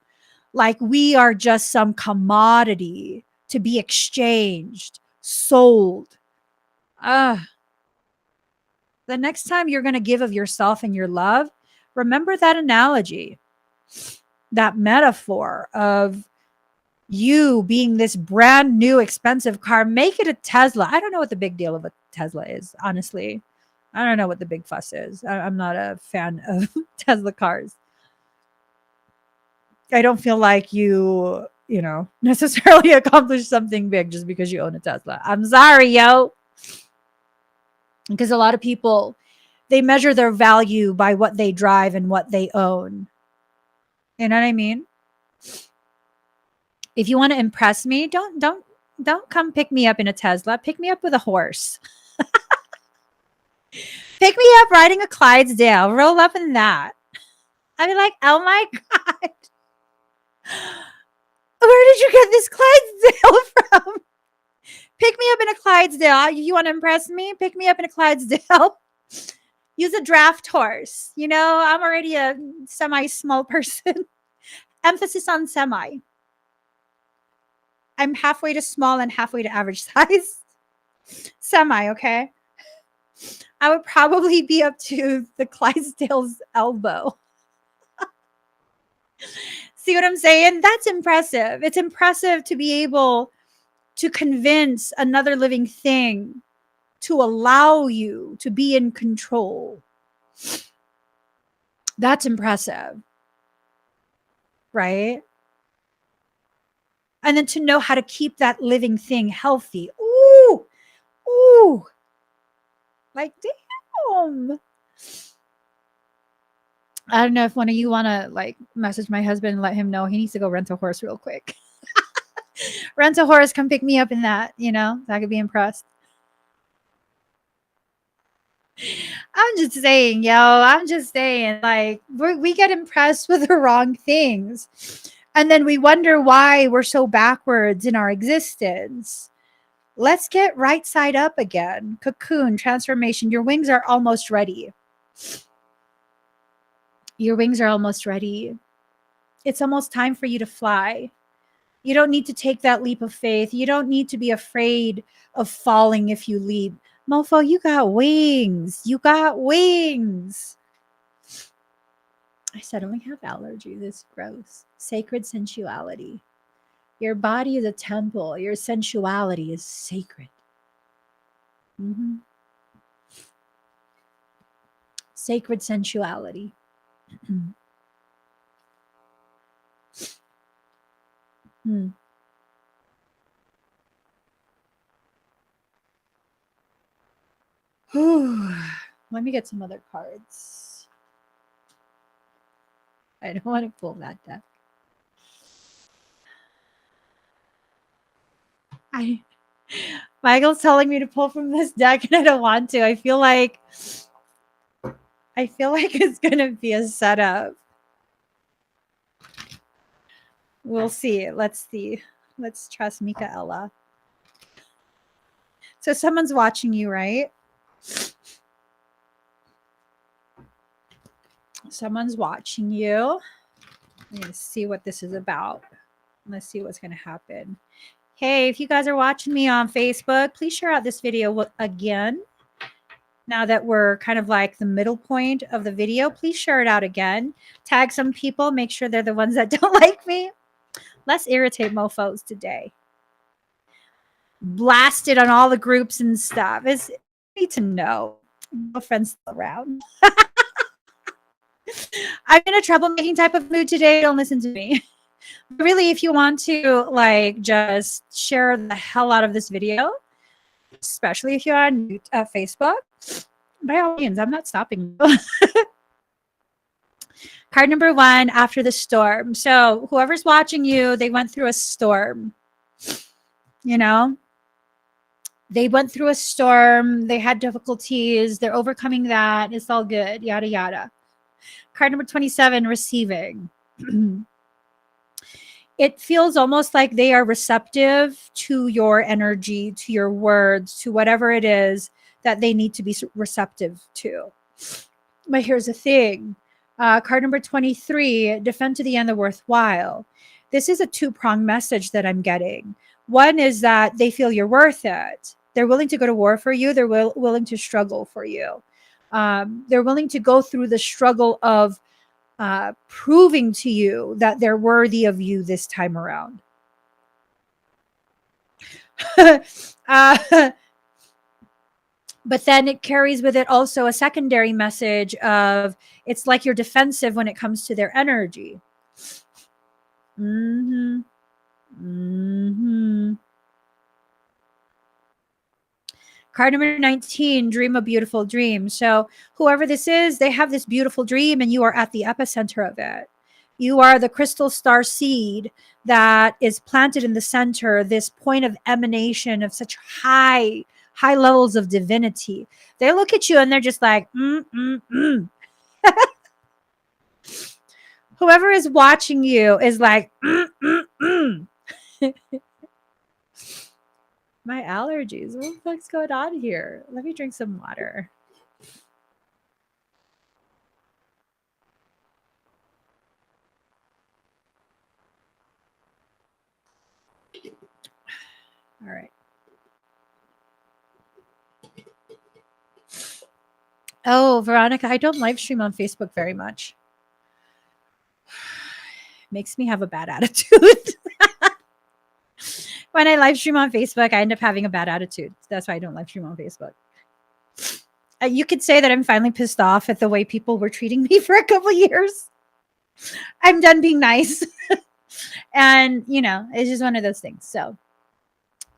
like we are just some commodity to be exchanged, sold. The next time you're going to give of yourself and your love, remember that analogy, that metaphor of you being this brand new expensive car. Make it a Tesla. I don't know what the big deal of a Tesla is, honestly. I don't know what the big fuss is. I'm not a fan of Tesla cars. I don't feel like you necessarily accomplish something big just because you own a Tesla. I'm sorry, yo. Because a lot of people, they measure their value by what they drive and what they own. You know what I mean? If you want to impress me, don't come pick me up in a Tesla. Pick me up with a horse. Pick me up riding a Clydesdale. Roll up in that. I'd be like, oh my God. Where did you get this Clydesdale from? Pick me up in a Clydesdale. You want to impress me? Pick me up in a Clydesdale. Use a draft horse. You know, I'm already a semi-small person. Emphasis on semi. I'm halfway to small and halfway to average size. Semi, okay? I would probably be up to the Clydesdale's elbow. See what I'm saying? That's impressive. It's impressive to be able to convince another living thing to allow you to be in control. That's impressive, right? And then to know how to keep that living thing healthy. Ooh, ooh, like damn. I don't know if one of you want to like message my husband and let him know he needs to go rent a horse real quick. Rent a horse, come pick me up in that, you know, so I could be impressed. I'm just saying, yo, I'm just saying, like, we get impressed with the wrong things. And then we wonder why we're so backwards in our existence. Let's get right side up again. Cocoon, transformation. Your wings are almost ready. Your wings are almost ready. It's almost time for you to fly. You don't need to take that leap of faith. You don't need to be afraid of falling if you leap. Mofo, you got wings. You got wings. I said, I only have allergies. It's gross. Sacred sensuality. Your body is a temple. Your sensuality is sacred. Mm-hmm. Sacred sensuality. Hmm. Let me get some other cards. I don't want to pull that deck. Michael's telling me to pull from this deck and I don't want to. I feel like it's gonna be a setup. We'll see. Let's see. Let's trust Michaela. So someone's watching you, right? Someone's watching you. I'm gonna see what this is about. Let's see what's gonna happen. Hey, if you guys are watching me on Facebook, please share out this video again. Now that we're kind of like the middle point of the video, please share it out again. Tag some people. Make sure they're the ones that don't like me. Let's irritate mofos today. Blast it on all the groups and stuff. It's need to know. No friends still around. I'm in a troublemaking type of mood today. Don't listen to me. Really, if you want to like just share the hell out of this video, especially if you're on Facebook, by all means, I'm not stopping you. Card number 1, after the storm. So whoever's watching you, they went through a storm. You know, they went through a storm. They had difficulties. They're overcoming that. It's all good. Yada, yada. Card number 27, receiving. It feels almost like they are receptive to your energy, to your words, to whatever it is that they need to be receptive to. But here's the thing. Card number 23, defend to the end the worthwhile. This is a two-pronged message that I'm getting. One is that they feel you're worth it. They're willing to go to war for you. They're willing to struggle for you. They're willing to go through the struggle of proving to you that they're worthy of you this time around. But then it carries with it also a secondary message of it's like you're defensive when it comes to their energy. Mm-hmm. Mm-hmm. Card number 19, dream a beautiful dream. So whoever this is, they have this beautiful dream and you are at the epicenter of it. You are the crystal star seed that is planted in the center, this point of emanation of such high levels of divinity. They look at you and they're just like, Whoever is watching you is like, My allergies. What the fuck's going on here? Let me drink some water. All right. Oh, Veronica, I don't live stream on Facebook very much. Makes me have a bad attitude. When I live stream on Facebook, I end up having a bad attitude. That's why I don't live stream on Facebook. You could say that I'm finally pissed off at the way people were treating me for a couple years. I'm done being nice. And, it's just one of those things. So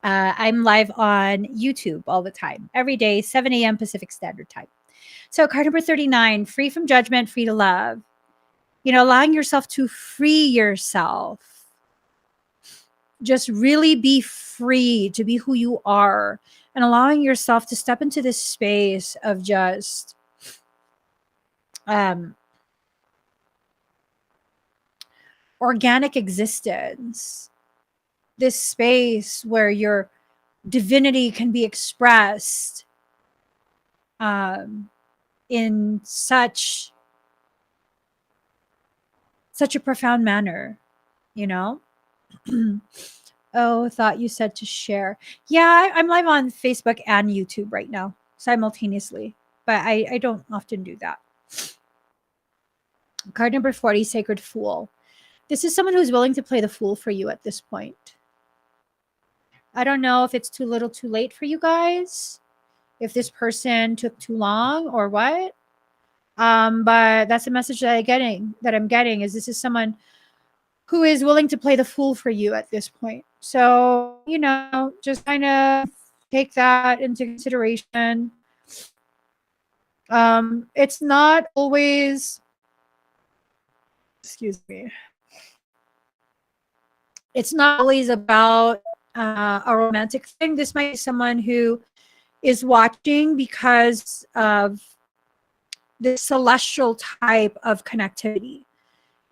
I'm live on YouTube all the time, every day, 7 a.m. Pacific Standard Time. So card number 39, free from judgment, free to love. Allowing yourself to free yourself. Just really be free to be who you are, and allowing yourself to step into this space of just organic existence, this space where your divinity can be expressed in such a profound manner, Oh, thought you said to share. Yeah, I'm live on Facebook and YouTube right now simultaneously, but I don't often do that. Card number 40, Sacred Fool. This is someone who's willing to play the fool for you at this point. I don't know if it's too little too late for you guys, if this person took too long or what. But that's the message that I'm getting is this is someone who is willing to play the fool for you at this point. So, just kind of take that into consideration. It's not always, excuse me, it's not always about a romantic thing. This might be someone who is watching because of this celestial type of connectivity.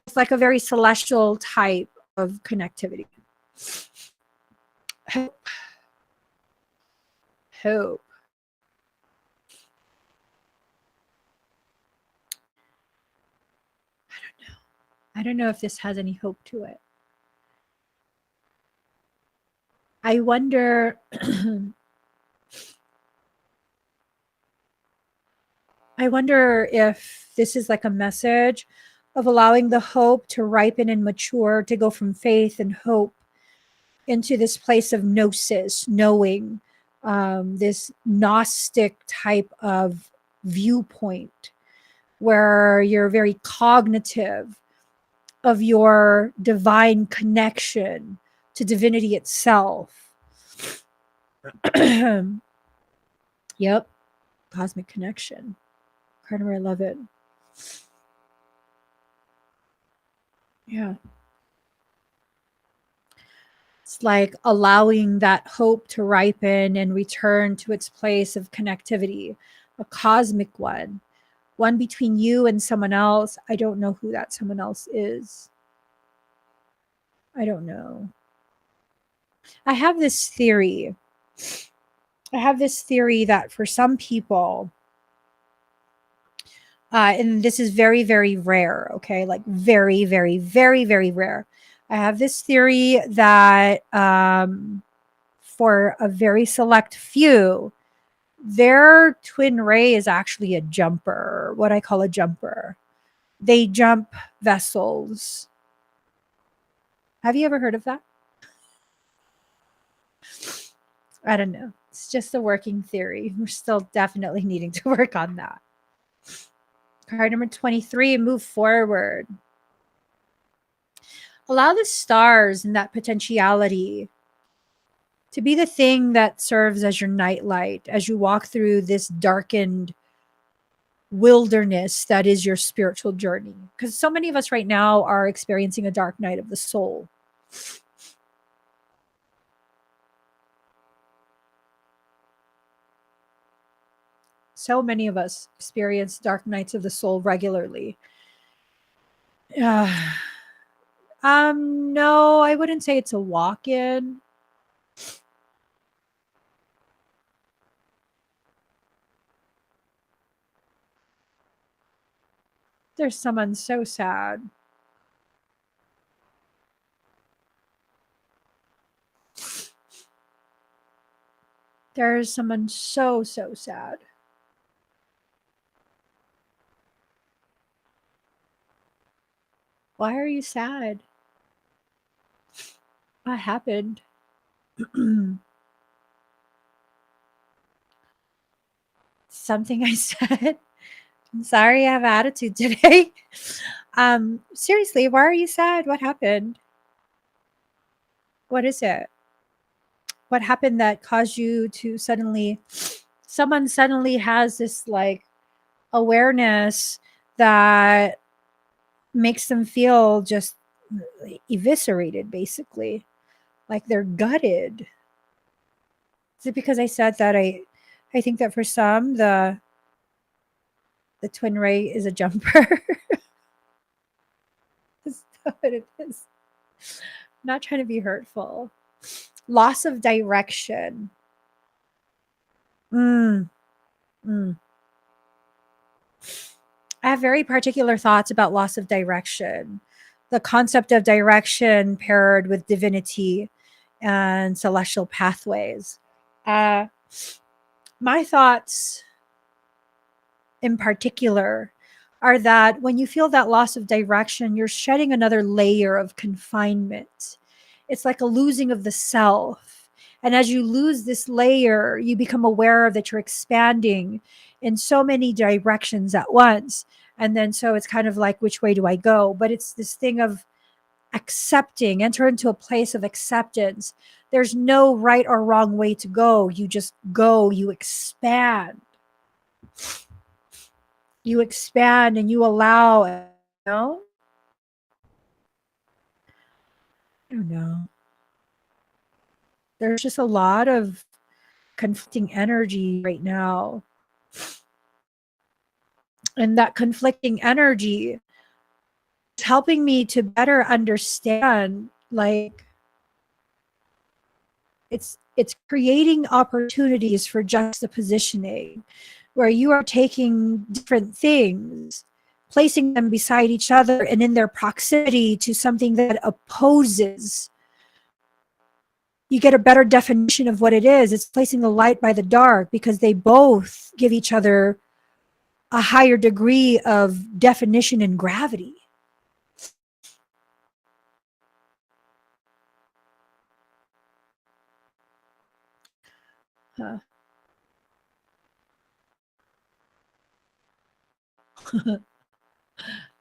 It's like a very celestial type of connectivity. Hope. I don't know if this has any hope to it. I wonder if this is like a message of allowing the hope to ripen and mature, to go from faith and hope into this place of gnosis, knowing, this Gnostic type of viewpoint where you're very cognitive of your divine connection to divinity itself. Yep. Cosmic connection. Card number 11. Yeah. It's like allowing that hope to ripen and return to its place of connectivity, a cosmic one between you and someone else. I don't know who that someone else is. I don't know. I have this theory that for some people, and this is very, very rare, okay? Like very, very, very, very rare. I have this theory that for a very select few, their twin ray is actually a jumper, what I call a jumper. They jump vessels. Have you ever heard of that? I don't know. It's just a working theory. We're still definitely needing to work on that. Card number 23, move forward. Allow the stars and that potentiality to be the thing that serves as your nightlight as you walk through this darkened wilderness that is your spiritual journey. Because so many of us right now are experiencing a dark night of the soul. So many of us experience dark nights of the soul regularly. No, I wouldn't say it's a walk-in. There's someone so sad. There's someone so, so sad. Why are you sad? What happened? Something I said. I'm sorry I have attitude today. Seriously, why are you sad? What happened? What is it? What happened that caused you to someone suddenly has this like awareness that makes them feel just eviscerated, basically, like they're gutted? Is it because I said that I think that for some the twin ray is a jumper? Is that what it is? I'm not trying to be hurtful. Loss of direction. Mm, mm. I have very particular thoughts about loss of direction. The concept of direction paired with divinity and celestial pathways. Uh, my thoughts in particular are that when you feel that loss of direction, you're shedding another layer of confinement. It's like a losing of the self. And as you lose this layer, you become aware that you're expanding in so many directions at once. And then so it's kind of like, which way do I go? But it's this thing of accepting, enter into a place of acceptance. There's no right or wrong way to go. You just go, you expand. You expand and you allow, you know? I don't know. There's just a lot of conflicting energy right now. And that conflicting energy is helping me to better understand, like, it's creating opportunities for juxtapositioning where you are taking different things, placing them beside each other and in their proximity to something that opposes. You get a better definition of what it is. It's placing the light by the dark because they both give each other a higher degree of definition and gravity. Huh.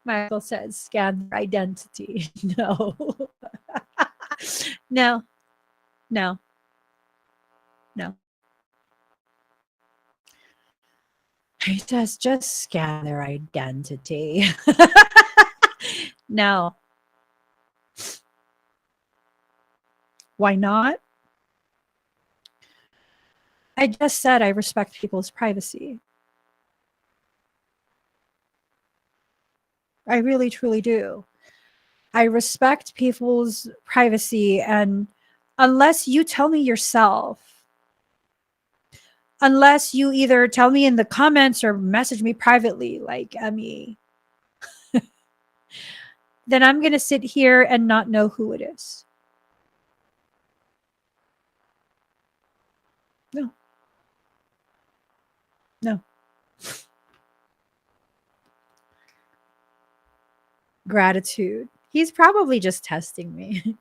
Michael says, scan their identity. No. No. No. No. He says, just scan their identity. No. Why not? I just said I respect people's privacy. I really, truly do. I respect people's privacy. And unless you tell me yourself, unless you either tell me in the comments or message me privately, like Emmy, then I'm going to sit here and not know who it is. No. No. Gratitude. He's probably just testing me.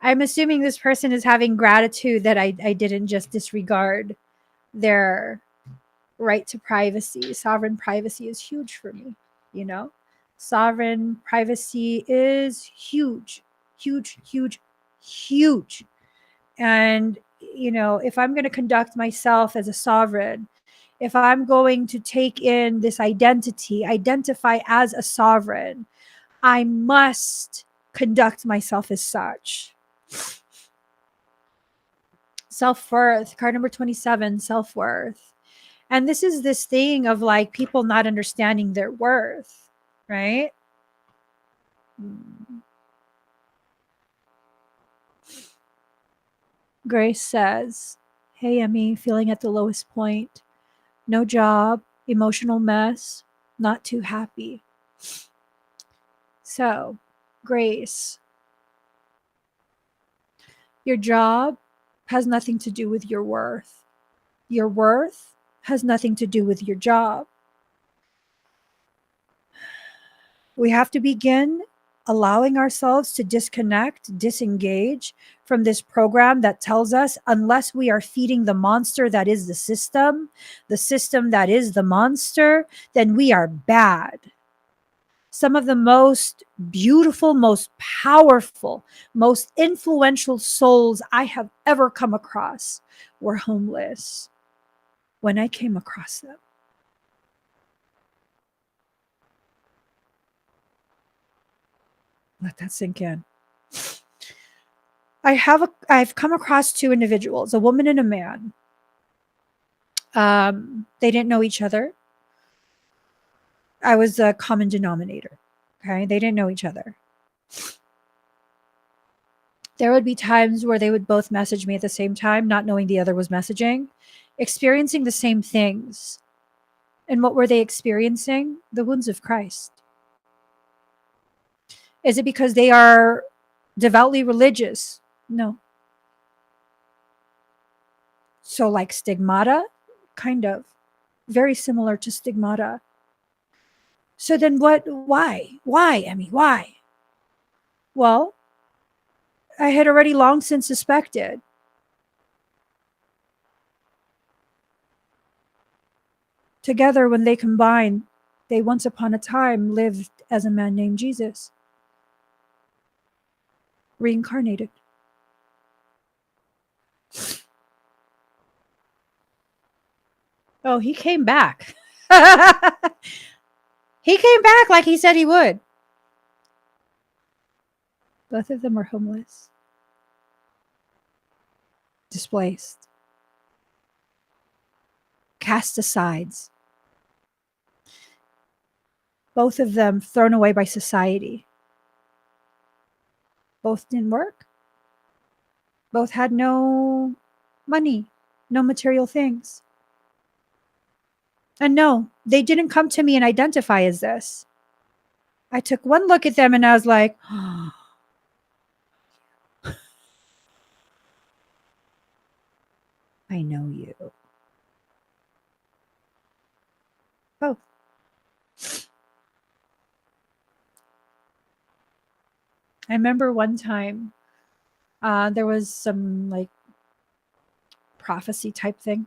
I'm assuming this person is having gratitude that I didn't just disregard their right to privacy. Sovereign privacy is huge for me, you know? Sovereign privacy is huge, huge, huge, huge. And, you know, if I'm going to conduct myself as a sovereign, if I'm going to take in this identity, identify as a sovereign, I must conduct myself as such. Self-worth, card number 27, self-worth. And this is this thing of like people not understanding their worth, right? Grace says, hey, Emmy, feeling at the lowest point. No job, emotional mess, not too happy. So, Grace, your job has nothing to do with your worth. Your worth has nothing to do with your job. We have to begin allowing ourselves to disconnect, disengage from this program that tells us unless we are feeding the monster that is the system that is the monster, then we are bad. Some of the most beautiful, most powerful, most influential souls I have ever come across were homeless when I came across them. Let that sink in. I've come across two individuals, a woman and a man. They didn't know each other. I was a common denominator. Okay. They didn't know each other. There would be times where they would both message me at the same time, not knowing the other was messaging, experiencing the same things. And what were they experiencing? The wounds of Christ. Is it because they are devoutly religious? No. So like stigmata? Kind of. Very similar to stigmata. So then what? Why? Why, Emmy? Why? Well, I had already long since suspected. Together, when they combined, they once upon a time lived as a man named Jesus. Reincarnated. Oh, he came back. He came back like he said he would. Both of them were homeless. Displaced. Cast aside. Both of them thrown away by society. Both didn't work. Both had no money, no material things. And no, they didn't come to me and identify as this. I took one look at them and I was like, oh, I know you. Both. I remember one time there was some like prophecy type thing.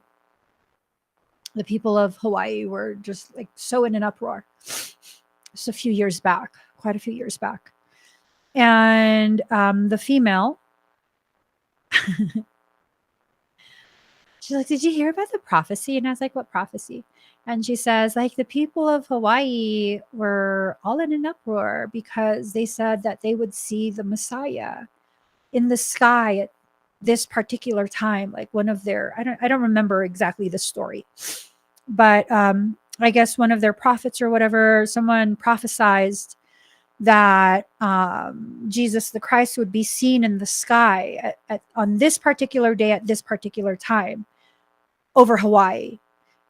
The people of Hawaii were just like so in an uproar. Just a few years back, quite a few years back. And the female, she's like, did you hear about the prophecy? And I was like, what prophecy? And she says, like, the people of Hawaii were all in an uproar because they said that they would see the Messiah in the sky at this particular time. Like one of their, I don't remember exactly the story, but I guess one of their prophets or whatever, someone prophesied that Jesus the Christ would be seen in the sky on this particular day at this particular time over Hawaii.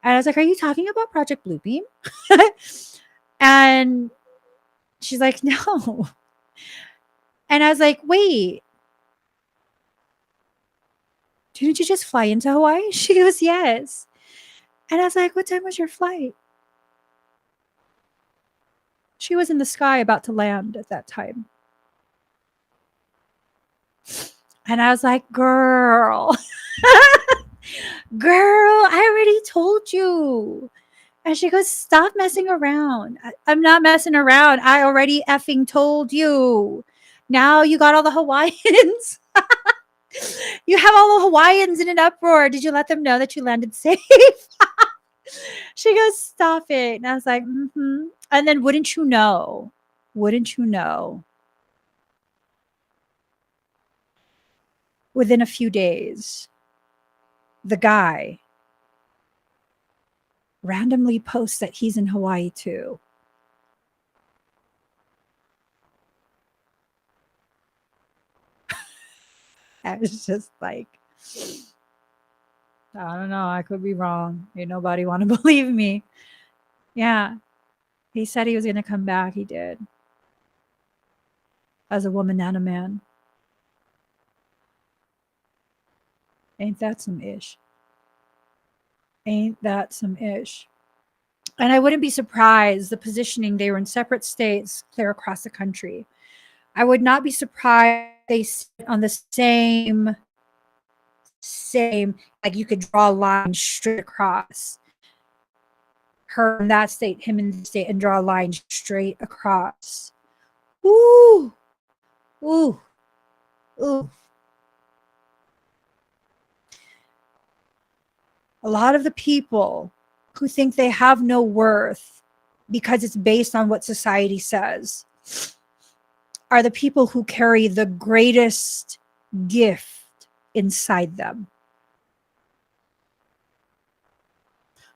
And I was like, are you talking about Project Bluebeam? And she's like, no. And I was like, wait, didn't you just fly into Hawaii? She goes, yes. And I was like, what time was your flight? She was in the sky about to land at that time. And I was like, girl, girl, I already told you. And she goes, stop messing around. I'm not messing around. I already effing told you. Now you got all the Hawaiians. You have all the Hawaiians in an uproar. Did you let them know that you landed safe? She goes, stop it. And I was like, mm-hmm. And then wouldn't you know, within a few days, the guy randomly posts that he's in Hawaii too. I was just like, I don't know. I could be wrong. Ain't nobody want to believe me. Yeah. He said he was going to come back. He did. As a woman and a man. Ain't that some ish? Ain't that some ish? And I wouldn't be surprised, the positioning, they were in separate states, clear across the country. I would not be surprised if they sit on the same, like you could draw a line straight across. Her in that state, him in the state, and draw a line straight across. Ooh, ooh, ooh. A lot of the people who think they have no worth because it's based on what society says are the people who carry the greatest gift inside them.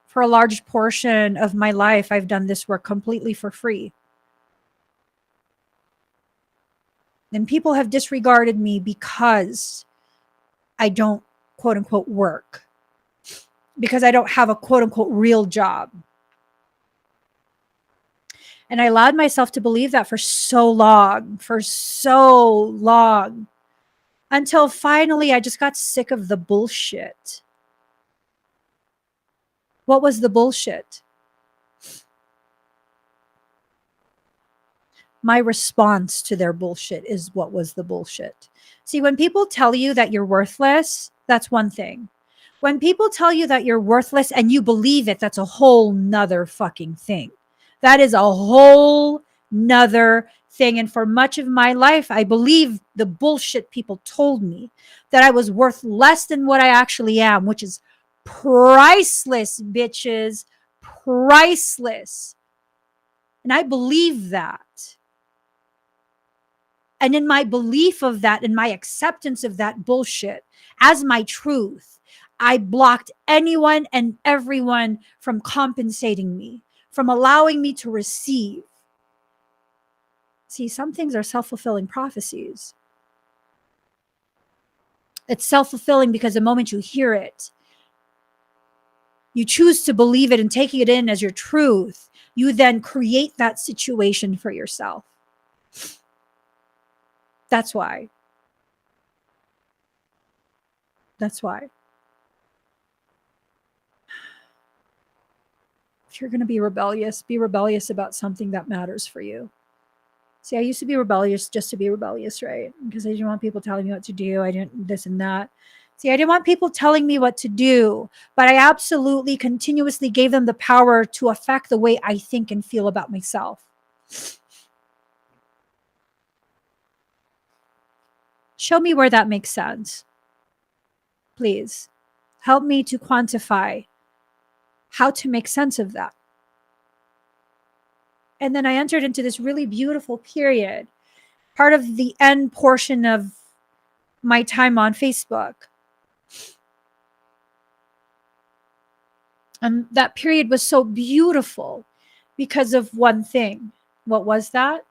For a large portion of my life, I've done this work completely for free. And people have disregarded me because I don't, quote unquote, work. Because I don't have a, quote unquote, real job. And I allowed myself to believe that for so long, until finally I just got sick of the bullshit. What was the bullshit? My response to their bullshit is what was the bullshit. See, when people tell you that you're worthless, that's one thing. When people tell you that you're worthless and you believe it, that's a whole nother fucking thing. That is a whole nother thing. And for much of my life, I believed the bullshit people told me, that I was worth less than what I actually am, which is priceless, bitches. Priceless. And I believe that. And in my belief of that, and my acceptance of that bullshit as my truth, I blocked anyone and everyone from compensating me, from allowing me to receive. See, some things are self-fulfilling prophecies. It's self-fulfilling because the moment you hear it, you choose to believe it and taking it in as your truth, you then create that situation for yourself. That's why. That's why. If you're going to be rebellious about something that matters for you. See, I used to be rebellious just to be rebellious, right? Because I didn't want people telling me what to do. I didn't this and that. See, I didn't want people telling me what to do, but I absolutely continuously gave them the power to affect the way I think and feel about myself. Show me where that makes sense. Please help me to quantify how to make sense of that. And then I entered into this really beautiful period, part of the end portion of my time on Facebook. And that period was so beautiful because of one thing. What was that?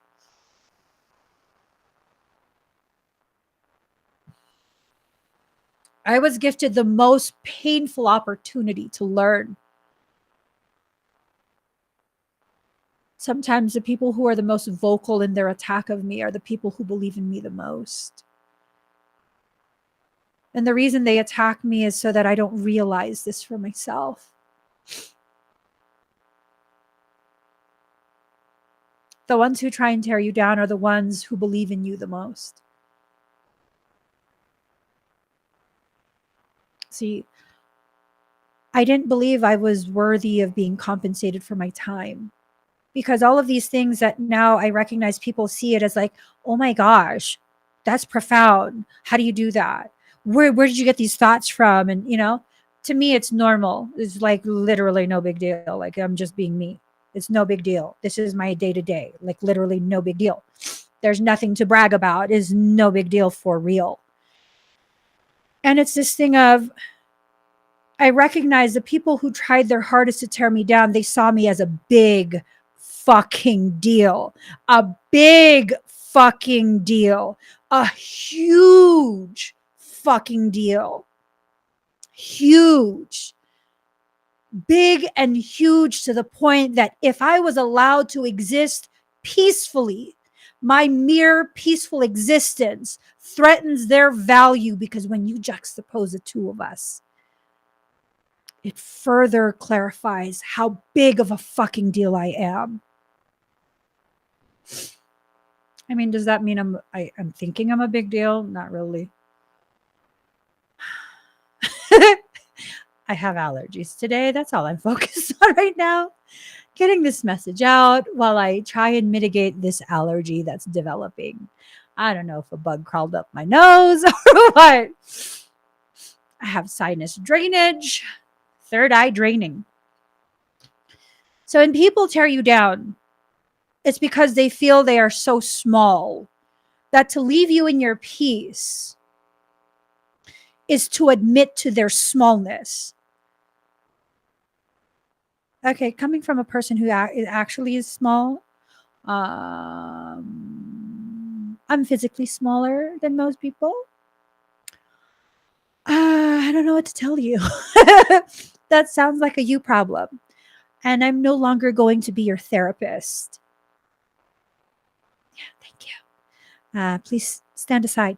I was gifted the most painful opportunity to learn. Sometimes the people who are the most vocal in their attack of me are the people who believe in me the most. And the reason they attack me is so that I don't realize this for myself. The ones who try and tear you down are the ones who believe in you the most. See, I didn't believe I was worthy of being compensated for my time. Because all of these things that now I recognize, people see it as like, oh my gosh, that's profound. How do you do that? Where did you get these thoughts from? And, to me, it's normal. It's like literally no big deal. Like I'm just being me. It's no big deal. This is my day to day. Like literally no big deal. There's nothing to brag about. It's no big deal for real. And it's this thing of, I recognize the people who tried their hardest to tear me down, they saw me as a big fucking deal. A big fucking deal. A huge fucking deal. Huge. Big and huge to the point that if I was allowed to exist peacefully, my mere peaceful existence threatens their value, because when you juxtapose the two of us, it further clarifies how big of a fucking deal I am. I mean, does that mean I'm thinking I'm a big deal? Not really. I have allergies today. That's all I'm focused on right now. Getting this message out while I try and mitigate this allergy that's developing. I don't know if a bug crawled up my nose or what. I have sinus drainage, third eye draining. So when people tear you down, it's because they feel they are so small that to leave you in your peace is to admit to their smallness. Okay, coming from a person who actually is small, I'm physically smaller than most people. I don't know what to tell you. That sounds like a you problem. And I'm no longer going to be your therapist. Yeah, thank you. Please stand aside.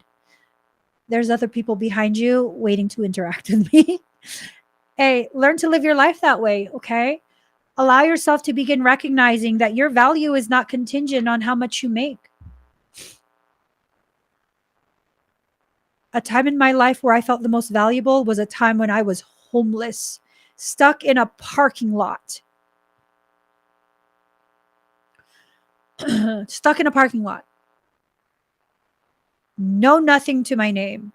There's other people behind you waiting to interact with me. Hey, learn to live your life that way, okay? Allow yourself to begin recognizing that your value is not contingent on how much you make. A time in my life where I felt the most valuable was a time when I was homeless, stuck in a parking lot. Stuck in a parking lot. No nothing to my name.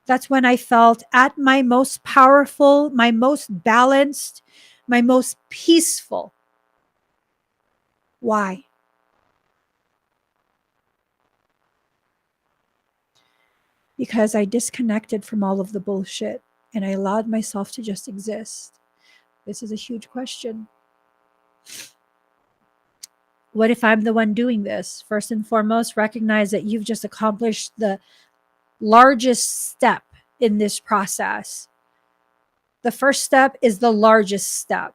That's when I felt at my most powerful, my most balanced, my most peaceful. Why? Because I disconnected from all of the bullshit and I allowed myself to just exist. This is a huge question. What if I'm the one doing this? First and foremost, recognize that you've just accomplished the largest step in this process. The first step is the largest step.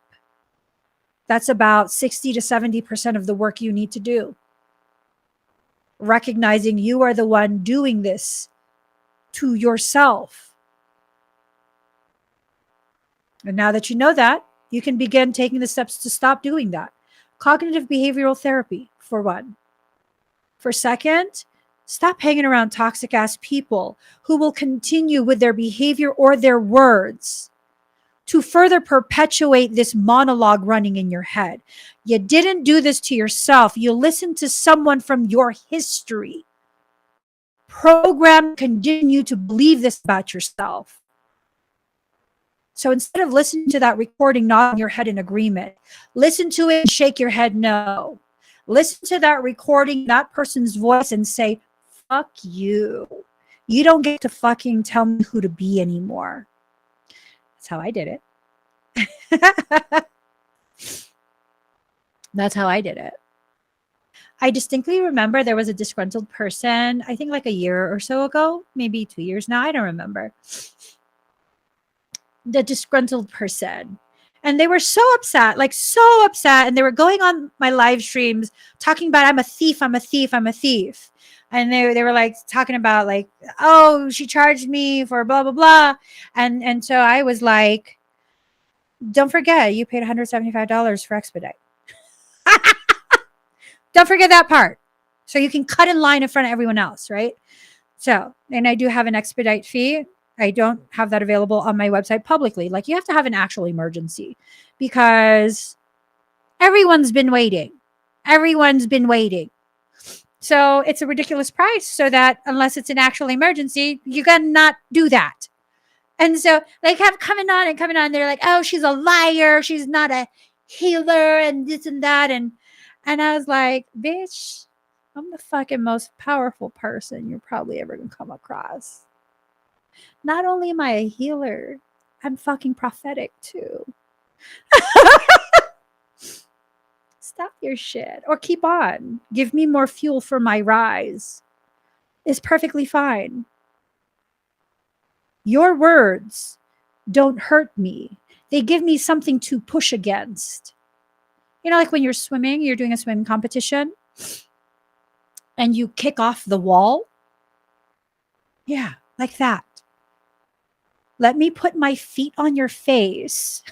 That's about 60 to 70% of the work you need to do. Recognizing you are the one doing this to yourself. And now that you know that, you can begin taking the steps to stop doing that. Cognitive behavioral therapy, for one. For second, stop hanging around toxic ass people who will continue with their behavior or their words to further perpetuate this monologue running in your head. You didn't do this to yourself. You listened to someone from your history. Program continue to believe this about yourself. So instead of listening to that recording, nod your head in agreement. Listen to it and shake your head no. Listen to that recording, that person's voice, and say, fuck you. You don't get to fucking tell me who to be anymore. That's how I did it. That's how I did it. I distinctly remember there was a disgruntled person, I think like a year or so ago, maybe 2 years now, I don't remember. The disgruntled person. And they were so upset, like so upset. And they were going on my live streams talking about, I'm a thief, I'm a thief, I'm a thief. And they were like talking about like, oh, she charged me for blah, blah, blah. And so I was like, don't forget, you paid $175 for expedite. Don't forget that part. So you can cut in line in front of everyone else, right? So, and I do have an expedite fee. I don't have that available on my website publicly. Like you have to have an actual emergency because everyone's been waiting. Everyone's been waiting. So it's a ridiculous price so that unless it's an actual emergency, you gotta not do that. And so they kept coming on and coming on. They're like, oh, she's a liar. She's not a healer and this and that. And I was like, bitch, I'm the fucking most powerful person you're probably ever going to come across. Not only am I a healer, I'm fucking prophetic too. Stop your shit or keep on. Give me more fuel for my rise. It's perfectly fine. Your words don't hurt me. They give me something to push against. You know, like when you're swimming, you're doing a swim competition and you kick off the wall. Yeah, like that. Let me put my feet on your face.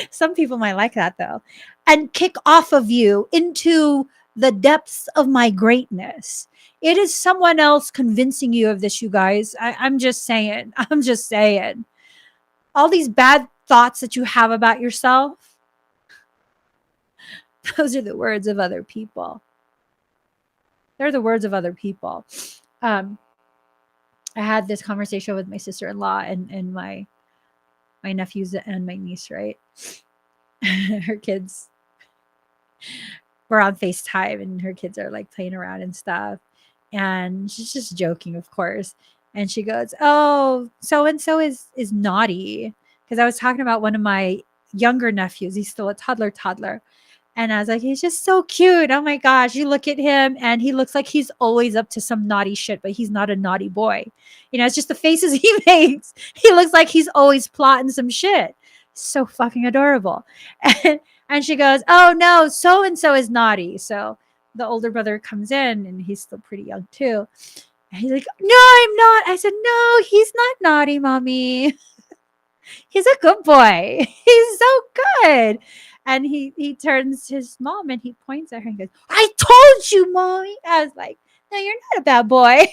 Some people might like that though. And kick off of you into the depths of my greatness. It is someone else convincing you of this, you guys. I'm just saying. I'm just saying. All these bad thoughts that you have about yourself, those are the words of other people. They're the words of other people. I had this conversation with my sister-in-law and my nephews and my niece, right? Her kids were on FaceTime and her kids are like playing around and stuff. And she's just joking, of course. And she goes, "Oh, so and so is naughty." Because I was talking about one of my younger nephews. He's still a toddler. And I was like, he's just so cute. Oh my gosh. You look at him and he looks like he's always up to some naughty shit, but he's not a naughty boy. You know, it's just the faces he makes. He looks like he's always plotting some shit. So fucking adorable. And she goes, "Oh no, so and so is naughty." So the older brother comes in and he's still pretty young too. And he's like, "No, I'm not." I said, "No, he's not naughty, mommy. He's a good boy. He's so good." And he turns to his mom and he points at her and goes, "I told you, mommy." I was like, "No, you're not a bad boy."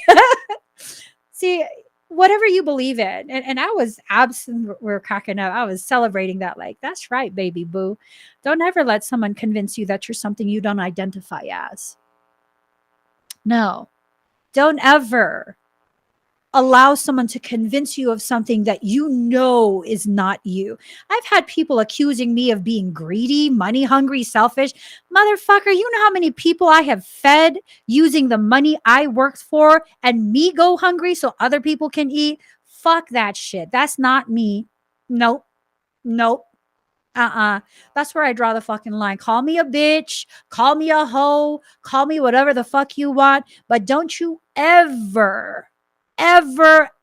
See, whatever you believe in. And I was absent. We're cracking up. I was celebrating that. Like, that's right, baby boo. Don't ever let someone convince you that you're something you don't identify as. No, don't ever allow someone to convince you of something that you know is not you. I've had people accusing me of being greedy, money hungry, selfish. Motherfucker, you know how many people I have fed using the money I worked for and me go hungry so other people can eat? Fuck that shit. That's not me. Nope. Nope. That's where I draw the fucking line. Call me a bitch, call me a hoe, call me whatever the fuck you want, but don't you ever,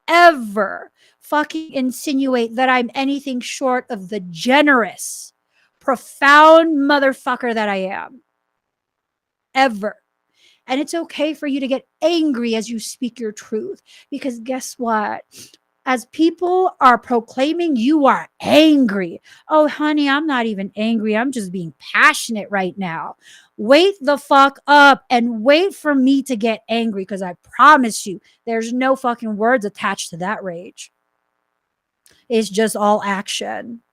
ever fucking insinuate that I'm anything short of the generous, profound motherfucker that I am. Ever. And it's okay for you to get angry as you speak your truth, because guess what? As people are proclaiming you are angry. "Oh, honey, I'm not even angry. I'm just being passionate right now." Wait the fuck up and wait for me to get angry, because I promise you, there's no fucking words attached to that rage. It's just all action.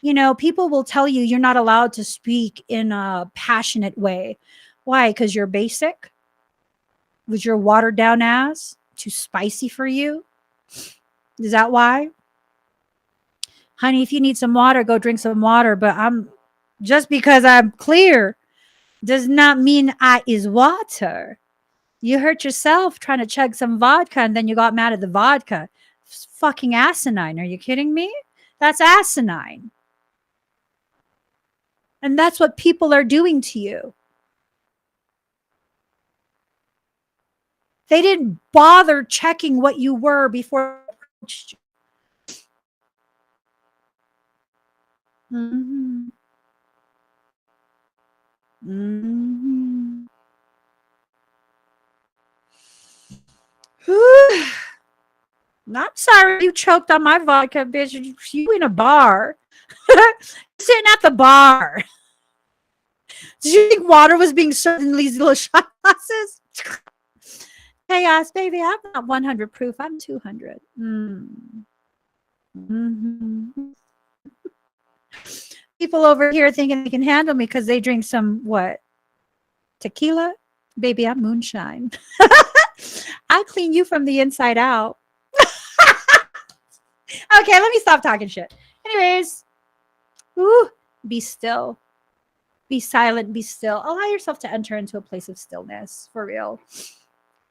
You know, people will tell you you're not allowed to speak in a passionate way. Why? Because you're basic? Was your watered down ass too spicy for you? Is that why? Honey, if you need some water, go drink some water. But just because I'm clear does not mean I is water. You hurt yourself trying to chug some vodka and then you got mad at the vodka. It's fucking asinine. Are you kidding me? That's asinine. And that's what people are doing to you. They didn't bother checking what you were before they approached you. Mm-hmm. Mm-hmm. I'm sorry you choked on my vodka, bitch. You in a bar. Sitting at the bar. Did you think water was being served in these little shot glasses? Chaos, baby. I'm not 100 proof. I'm 200. Mm-hmm. People over here thinking they can handle me because they drink some what? Tequila? Baby, I'm moonshine. I clean you from the inside out. Okay, let me stop talking shit. Anyways, be still. Be silent, be still. Allow yourself to enter into a place of stillness, for real.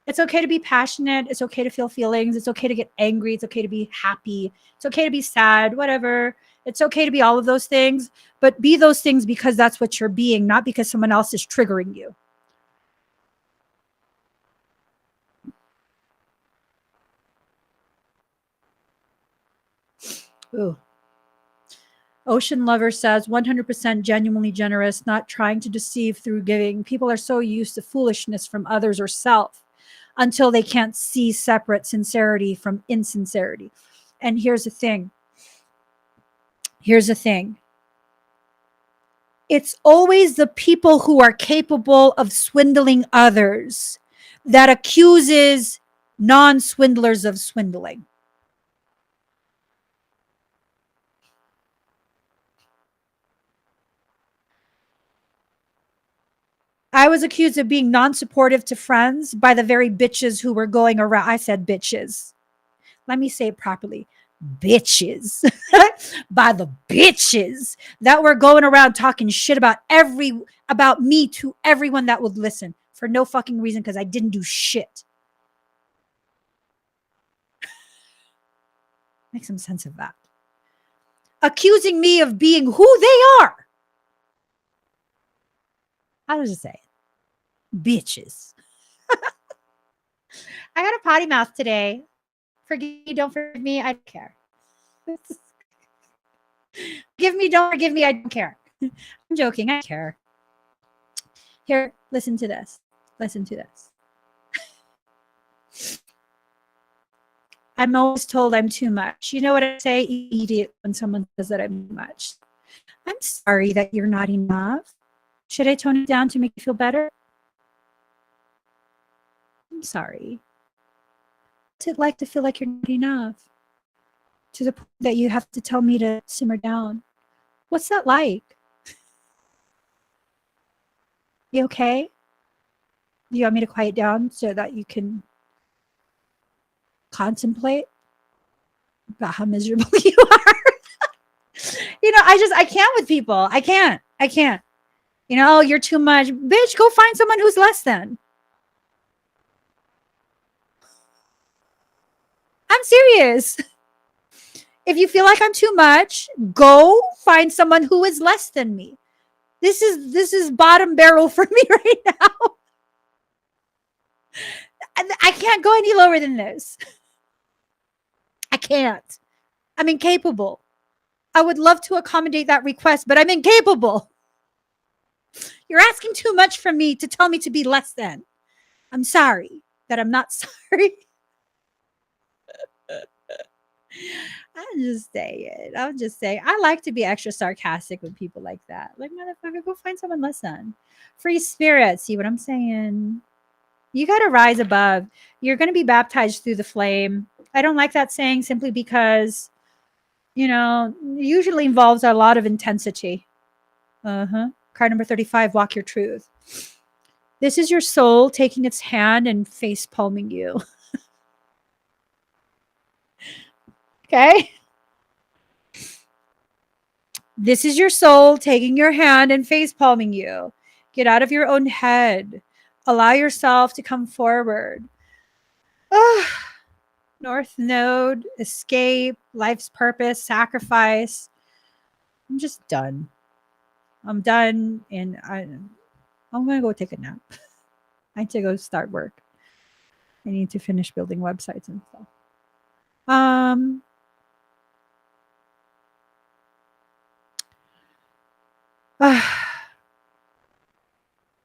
It's okay to be passionate. It's okay to feel feelings. It's okay to get angry. It's okay to be happy. It's okay to be sad, whatever. It's okay to be all of those things, but be those things because that's what you're being, not because someone else is triggering you. Ooh. Ocean Lover says 100% genuinely generous, not trying to deceive through giving. People are so used to foolishness from others or self. until they can't see separate sincerity from insincerity. And here's the thing. It's always the people who are capable of swindling others that accuses non-swindlers of swindling. I was accused of being non-supportive to friends by the very bitches who were going around. I said bitches. Let me say it properly. Bitches. By the bitches that were going around talking shit about me to everyone that would listen for no fucking reason because I didn't do shit. Make some sense of that. Accusing me of being who they are. I was just saying. Bitches. I got a potty mouth today. Forgive me, don't forgive me, I don't care. Give me, don't forgive me, I don't care. I'm joking, I care. Here, listen to this. Listen to this. I'm always told I'm too much. You know what I say? Eat it when someone says that I'm too much. I'm sorry that you're not enough. Should I tone it down to make you feel better? I'm sorry. What's it like to feel like you're not enough? To the point that you have to tell me to simmer down. What's that like? You okay? Do you want me to quiet down so that you can contemplate about how miserable you are? You know, I can't with people. I can't. You know, you're too much. Bitch, go find someone who's less than. I'm serious. If you feel like I'm too much, go find someone who is less than me. This is bottom barrel for me right now. I can't go any lower than this. I can't. I'm incapable. I would love to accommodate that request, but I'm incapable. You're asking too much from me to tell me to be less than. I'm sorry that I'm not sorry. I'm just saying. I like to be extra sarcastic with people like that. Like, motherfucker, go find someone less than. Free spirit. See what I'm saying? You got to rise above. You're going to be baptized through the flame. I don't like that saying simply because, you know, it usually involves a lot of intensity. Card number 35, walk your truth. This is your soul taking its hand and face palming you. Okay? This is your soul taking your hand and face palming you. Get out of your own head. Allow yourself to come forward. North Node, escape, life's purpose, sacrifice. I'm just done. I'm done, and I'm going to go take a nap. I need to go start work. I need to finish building websites and stuff.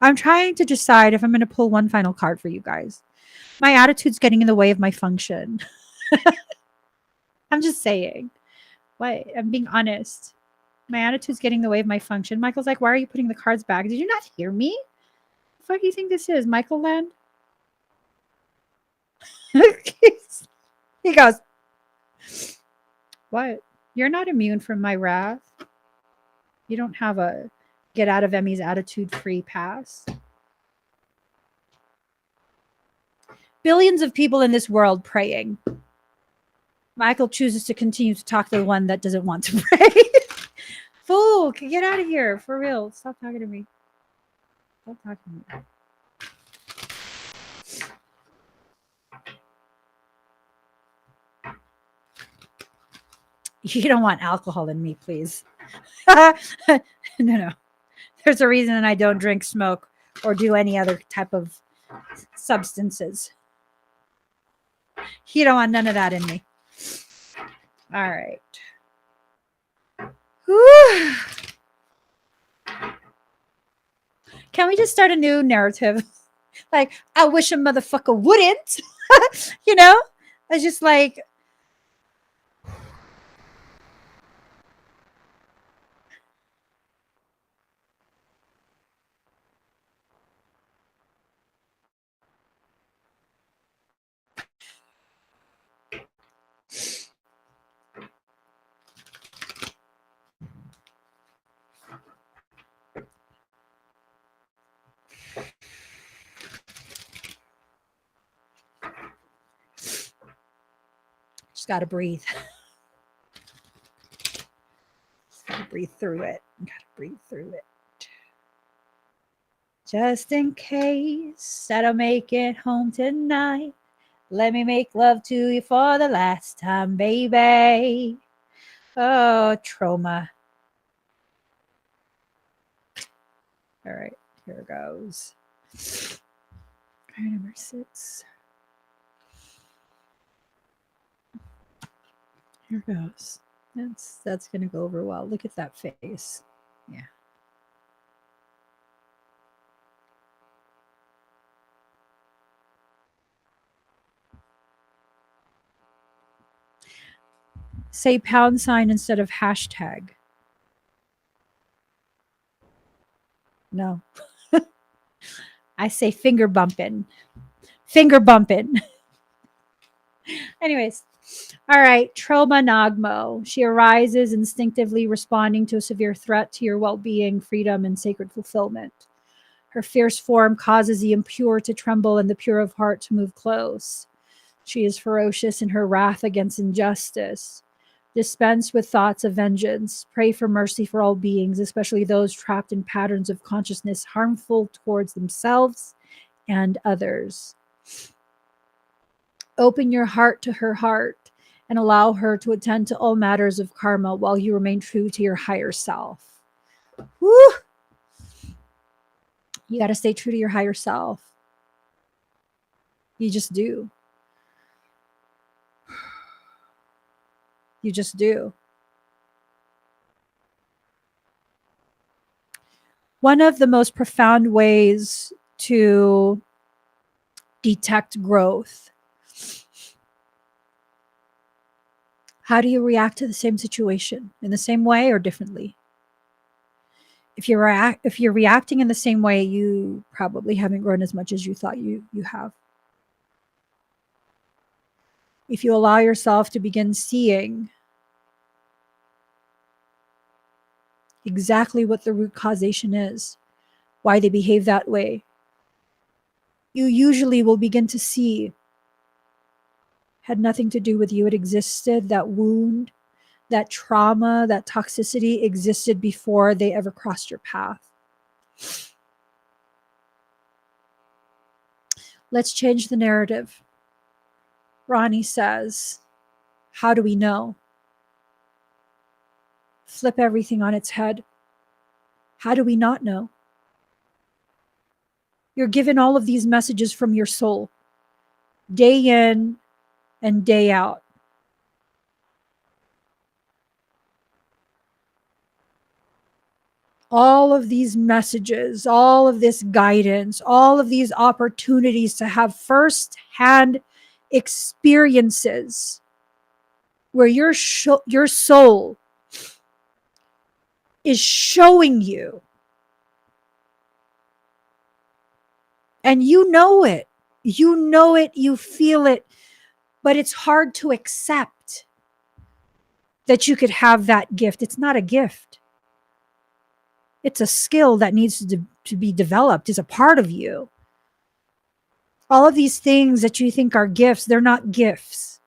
I'm trying to decide if I'm going to pull one final card for you guys. My attitude's getting in the way of my function. I'm just saying. What? I'm being honest. My attitude's getting in the way of my function. Michael's like, why are you putting the cards back? Did you not hear me? What the fuck do you think this is? Michael Land? He goes, what? You're not immune from my wrath. You don't have a get out of Emmy's attitude free pass. Billions of people in this world praying. Michael chooses to continue to talk to the one that doesn't want to pray. Fool, get out of here. For real. Stop talking to me. Stop talking to me. You don't want alcohol in me, please. No. There's a reason I don't drink, smoke, or do any other type of substances. You don't want none of that in me. All right. Whew. Can we just start a new narrative? Like, I wish a motherfucker wouldn't. You know? It's just like, just gotta breathe. Gotta breathe through it. Gotta breathe through it. Just in case I don't make it home tonight, let me make love to you for the last time, baby. Oh, trauma. All right, here goes. Card number 6. Here goes. That's gonna go over well. Look at that face. Yeah. Say # instead of hashtag. No. I say finger bumping. Finger bumping. Anyways. All right. Trauma Nagmo. She arises instinctively responding to a severe threat to your well-being, freedom, and sacred fulfillment. Her fierce form causes the impure to tremble and the pure of heart to move close. She is ferocious in her wrath against injustice. Dispense with thoughts of vengeance. Pray for mercy for all beings, especially those trapped in patterns of consciousness harmful towards themselves and others. Open your heart to her heart and allow her to attend to all matters of karma while you remain true to your higher self. Woo! You got to stay true to your higher self. You just do. You just do. One of the most profound ways to detect growth. How do you react to the same situation? In the same way or differently? If you're reacting in the same way, you probably haven't grown as much as you thought you have. If you allow yourself to begin seeing exactly what the root causation is, why they behave that way, you usually will begin to see had nothing to do with you. It existed, that wound, that trauma, that toxicity existed before they ever crossed your path. Let's change the narrative. Ronnie says, how do we know? Flip everything on its head. How do we not know? You're given all of these messages from your soul, day in and day out. All of these messages, all of this guidance, all of these opportunities to have first-hand experiences where your soul is showing you. And you know it. You know it, you feel it, but it's hard to accept that you could have that gift. It's not a gift. It's a skill that needs to be developed, is a part of you. All of these things that you think are gifts, they're not gifts.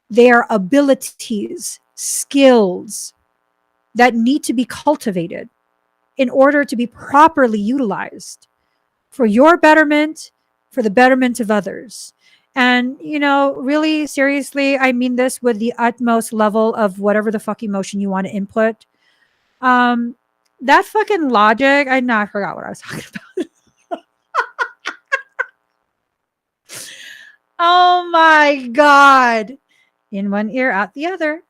They are abilities, skills that need to be cultivated in order to be properly utilized for your betterment, for the betterment of others. And, really seriously, I mean this with the utmost level of whatever the fuck emotion you want to input. That fucking logic, I forgot what I was talking about. Oh my God. In one ear, out the other.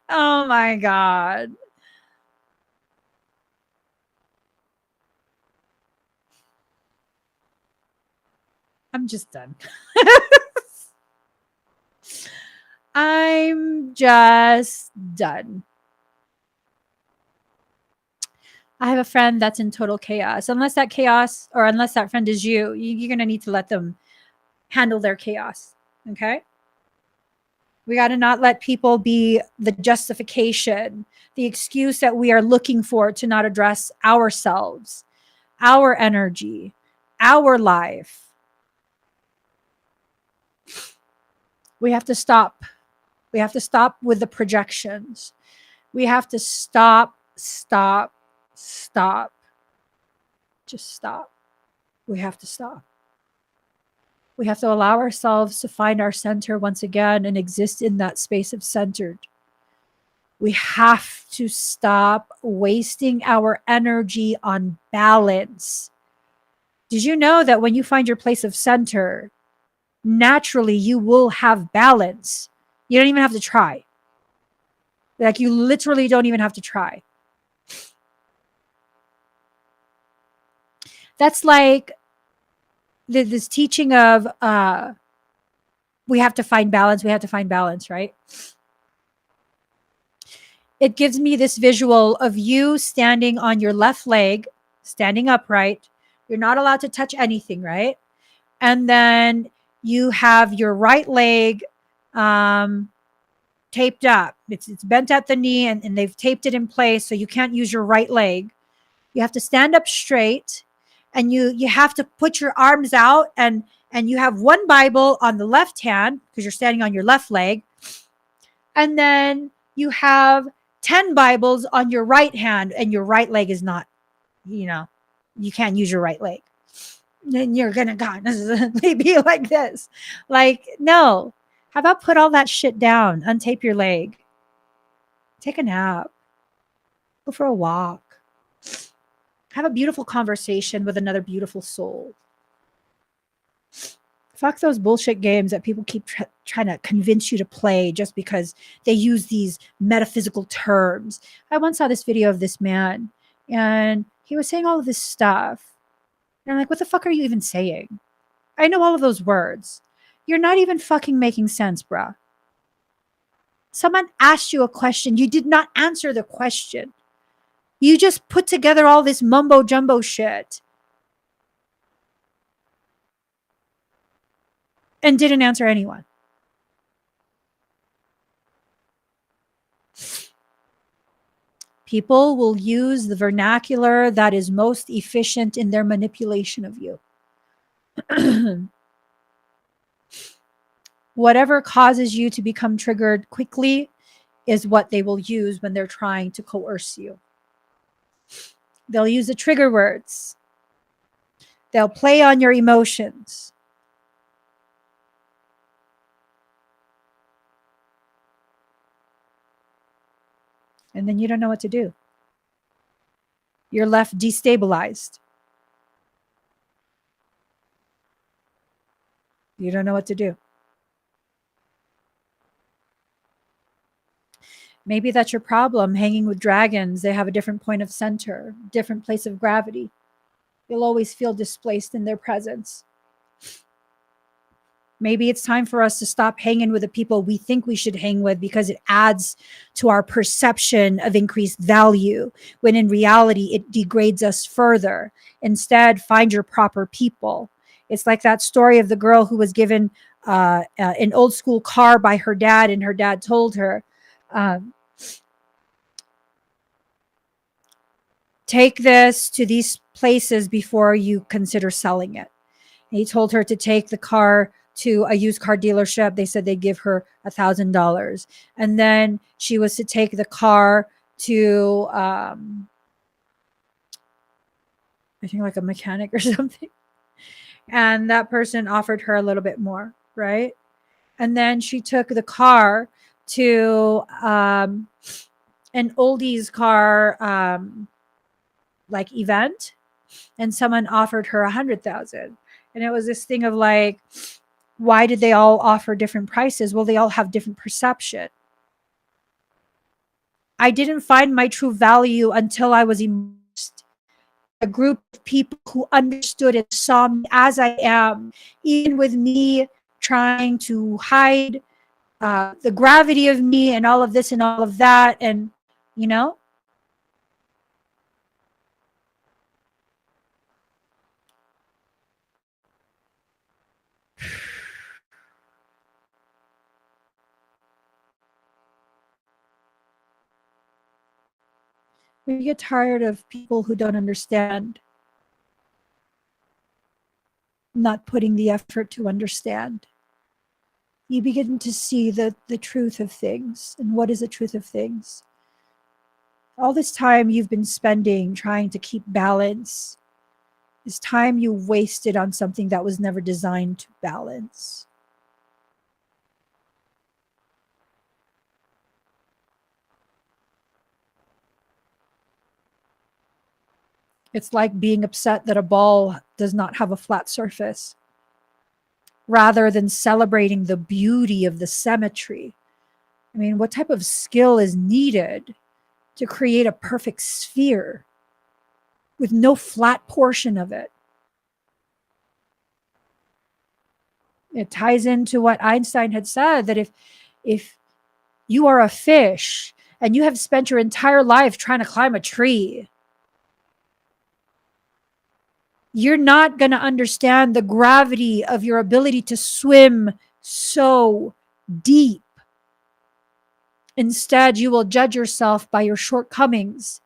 Oh my God. I'm just done. I'm just done. I have a friend that's in total chaos. Unless that chaos, or unless that friend is you're going to need to let them handle their chaos. Okay? We got to not let people be the justification, the excuse that we are looking for to not address ourselves, our energy, our life. We have to stop. We have to stop with the projections. We have to stop. Just stop. We have to stop. We have to allow ourselves to find our center once again and exist in that space of centered. We have to stop wasting our energy on balance. Did you know that when you find your place of center, naturally you will have balance? You don't even have to try. Like, you literally don't even have to try. That's like this teaching of we have to find balance, right? It gives me this visual of you standing on your left leg, standing upright. You're not allowed to touch anything, right? And then you have your right leg taped up. It's bent at the knee, and they've taped it in place, so you can't use your right leg. You have to stand up straight, and you have to put your arms out, and you have one Bible on the left hand because you're standing on your left leg, and then you have 10 Bibles on your right hand, and your right leg is not, you can't use your right leg. Then you're gonna constantly be like this. Like, no. How about put all that shit down, untape your leg, take a nap, go for a walk, have a beautiful conversation with another beautiful soul. Fuck those bullshit games that people keep trying to convince you to play just because they use these metaphysical terms. I once saw this video of this man, and he was saying all of this stuff. And I'm like, what the fuck are you even saying? I know all of those words. You're not even fucking making sense, bruh. Someone asked you a question. You did not answer the question. You just put together all this mumbo jumbo shit and didn't answer anyone. People will use the vernacular that is most efficient in their manipulation of you. Whatever causes you to become triggered quickly is what they will use when they're trying to coerce you. They'll use the trigger words. They'll play on your emotions. And then you don't know what to do. You're left destabilized. You don't know what to do. Maybe that's your problem, hanging with dragons. They have a different point of center, different place of gravity. You'll always feel displaced in their presence. Maybe it's time for us to stop hanging with the people we think we should hang with because it adds to our perception of increased value, when in reality, it degrades us further. Instead, find your proper people. It's like that story of the girl who was given an old school car by her dad, and her dad told her, take this to these places before you consider selling it. And he told her to take the car to a used car dealership. They said they'd give her $1,000. And then she was to take the car to, I think like a mechanic or something. And that person offered her a little bit more, right? And then she took the car to an oldies car like event, and someone offered her 100,000. And it was this thing of like, why did they all offer different prices? Well, they all have different perception. I didn't find my true value until I was immersed a group of people who understood and saw me as I am, even with me trying to hide the gravity of me and all of this and all of that. And, you know, we get tired of people who don't understand, not putting the effort to understand. You begin to see the truth of things. And what is the truth of things? All this time you've been spending trying to keep balance is time you wasted on something that was never designed to balance. It's like being upset that a ball does not have a flat surface, rather than celebrating the beauty of the symmetry. I mean, what type of skill is needed to create a perfect sphere with no flat portion of it? It ties into what Einstein had said, that if you are a fish and you have spent your entire life trying to climb a tree, you're not going to understand the gravity of your ability to swim so deep. Instead, you will judge yourself by your shortcomings.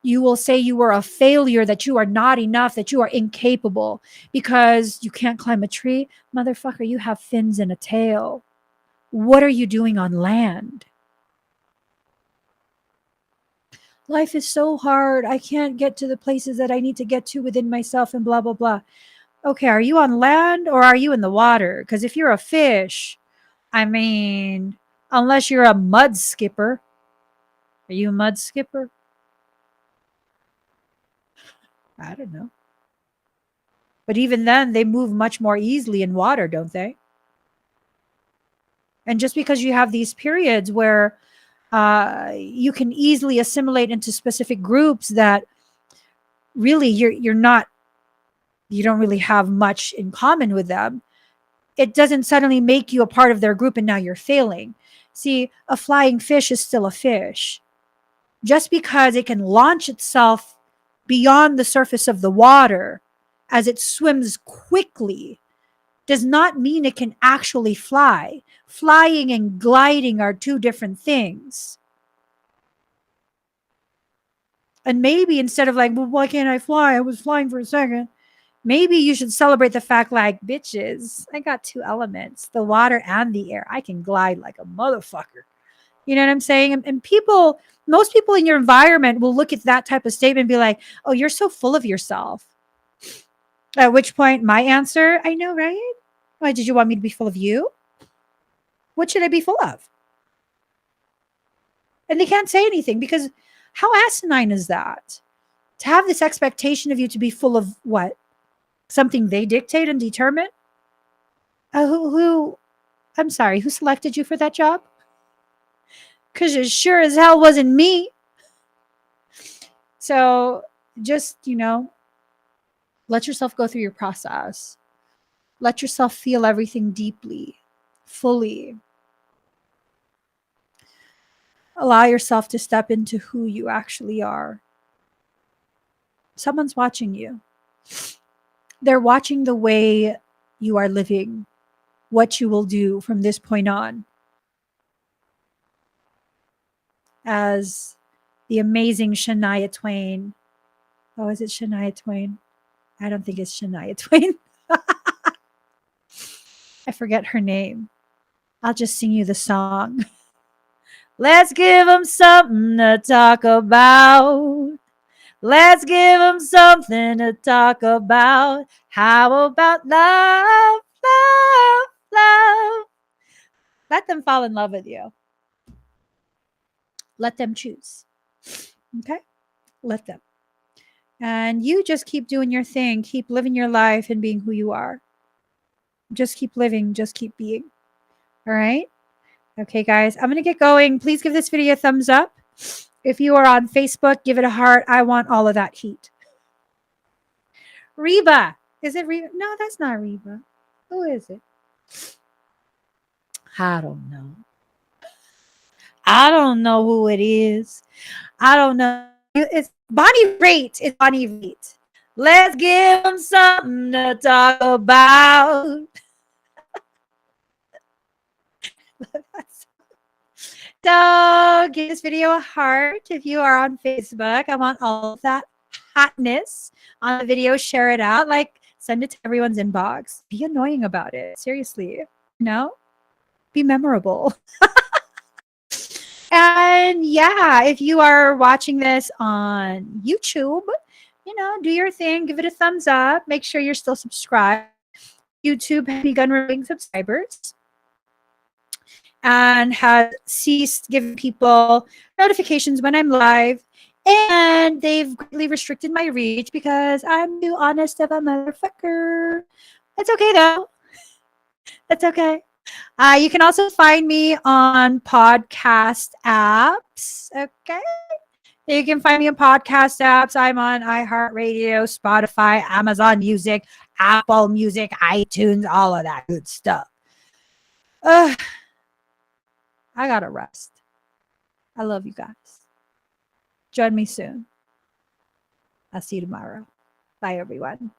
You will say you were a failure, that you are not enough, that you are incapable because you can't climb a tree. Motherfucker, you have fins and a tail. What are you doing on land? Life is so hard. I can't get to the places that I need to get to within myself and blah, blah, blah. Okay, are you on land or are you in the water? Because if you're a fish, I mean, unless you're a mud skipper. Are you a mud skipper? I don't know. But even then, they move much more easily in water, don't they? And just because you have these periods where you can easily assimilate into specific groups that really you don't really have much in common with them, it doesn't suddenly make you a part of their group and now you're failing. See, a flying fish is still a fish. Just because it can launch itself beyond the surface of the water as it swims quickly does not mean it can actually fly. Flying and gliding are two different things. And maybe instead of like, well, why can't I fly? I was flying for a second. Maybe you should celebrate the fact, like, bitches, I got two elements, the water and the air. I can glide like a motherfucker. You know what I'm saying? And people, most people in your environment will look at that type of statement and be like, oh, you're so full of yourself. At which point, my answer, I know, right? Why did you want me to be full of you? What should I be full of? And they can't say anything because how asinine is that? To have this expectation of you to be full of what? Something they dictate and determine? I'm sorry, who selected you for that job? Because it sure as hell wasn't me. So just, let yourself go through your process. Let yourself feel everything deeply, fully. Allow yourself to step into who you actually are. Someone's watching you. They're watching the way you are living, what you will do from this point on. As the amazing Shania Twain. Oh, is it Shania Twain? I don't think it's Shania Twain. I forget her name. I'll just sing you the song. Let's give them something to talk about. Let's give them something to talk about. How about love, love, love? Let them fall in love with you. Let them choose. Okay? Let them. And you just keep doing your thing. Keep living your life and being who you are. Just keep living. Just keep being. All right? Okay, guys. I'm going to get going. Please give this video a thumbs up. If you are on Facebook, give it a heart. I want all of that heat. Reba. Is it Reba? No, that's not Reba. Who is it? I don't know. I don't know who it is. I don't know. It's Bonnie Raitt. It's Bonnie Raitt. Let's give them something to talk about. So give this video a heart if you are on Facebook. I want all of that hotness on the video. Share it out. Like, send it to everyone's inbox. Be annoying about it. Seriously. No? Be memorable. And yeah, if you are watching this on YouTube, do your thing. Give it a thumbs up. Make sure you're still subscribed. YouTube has begun removing subscribers and has ceased giving people notifications when I'm live. And they've greatly restricted my reach because I'm too honest of a motherfucker. It's okay though. That's okay. You can also find me on podcast apps. Okay. You can find me on podcast apps. I'm on iHeartRadio, Spotify, Amazon Music, Apple Music, iTunes, all of that good stuff. I gotta rest. I love you guys. Join me soon. I'll see you tomorrow. Bye, everyone.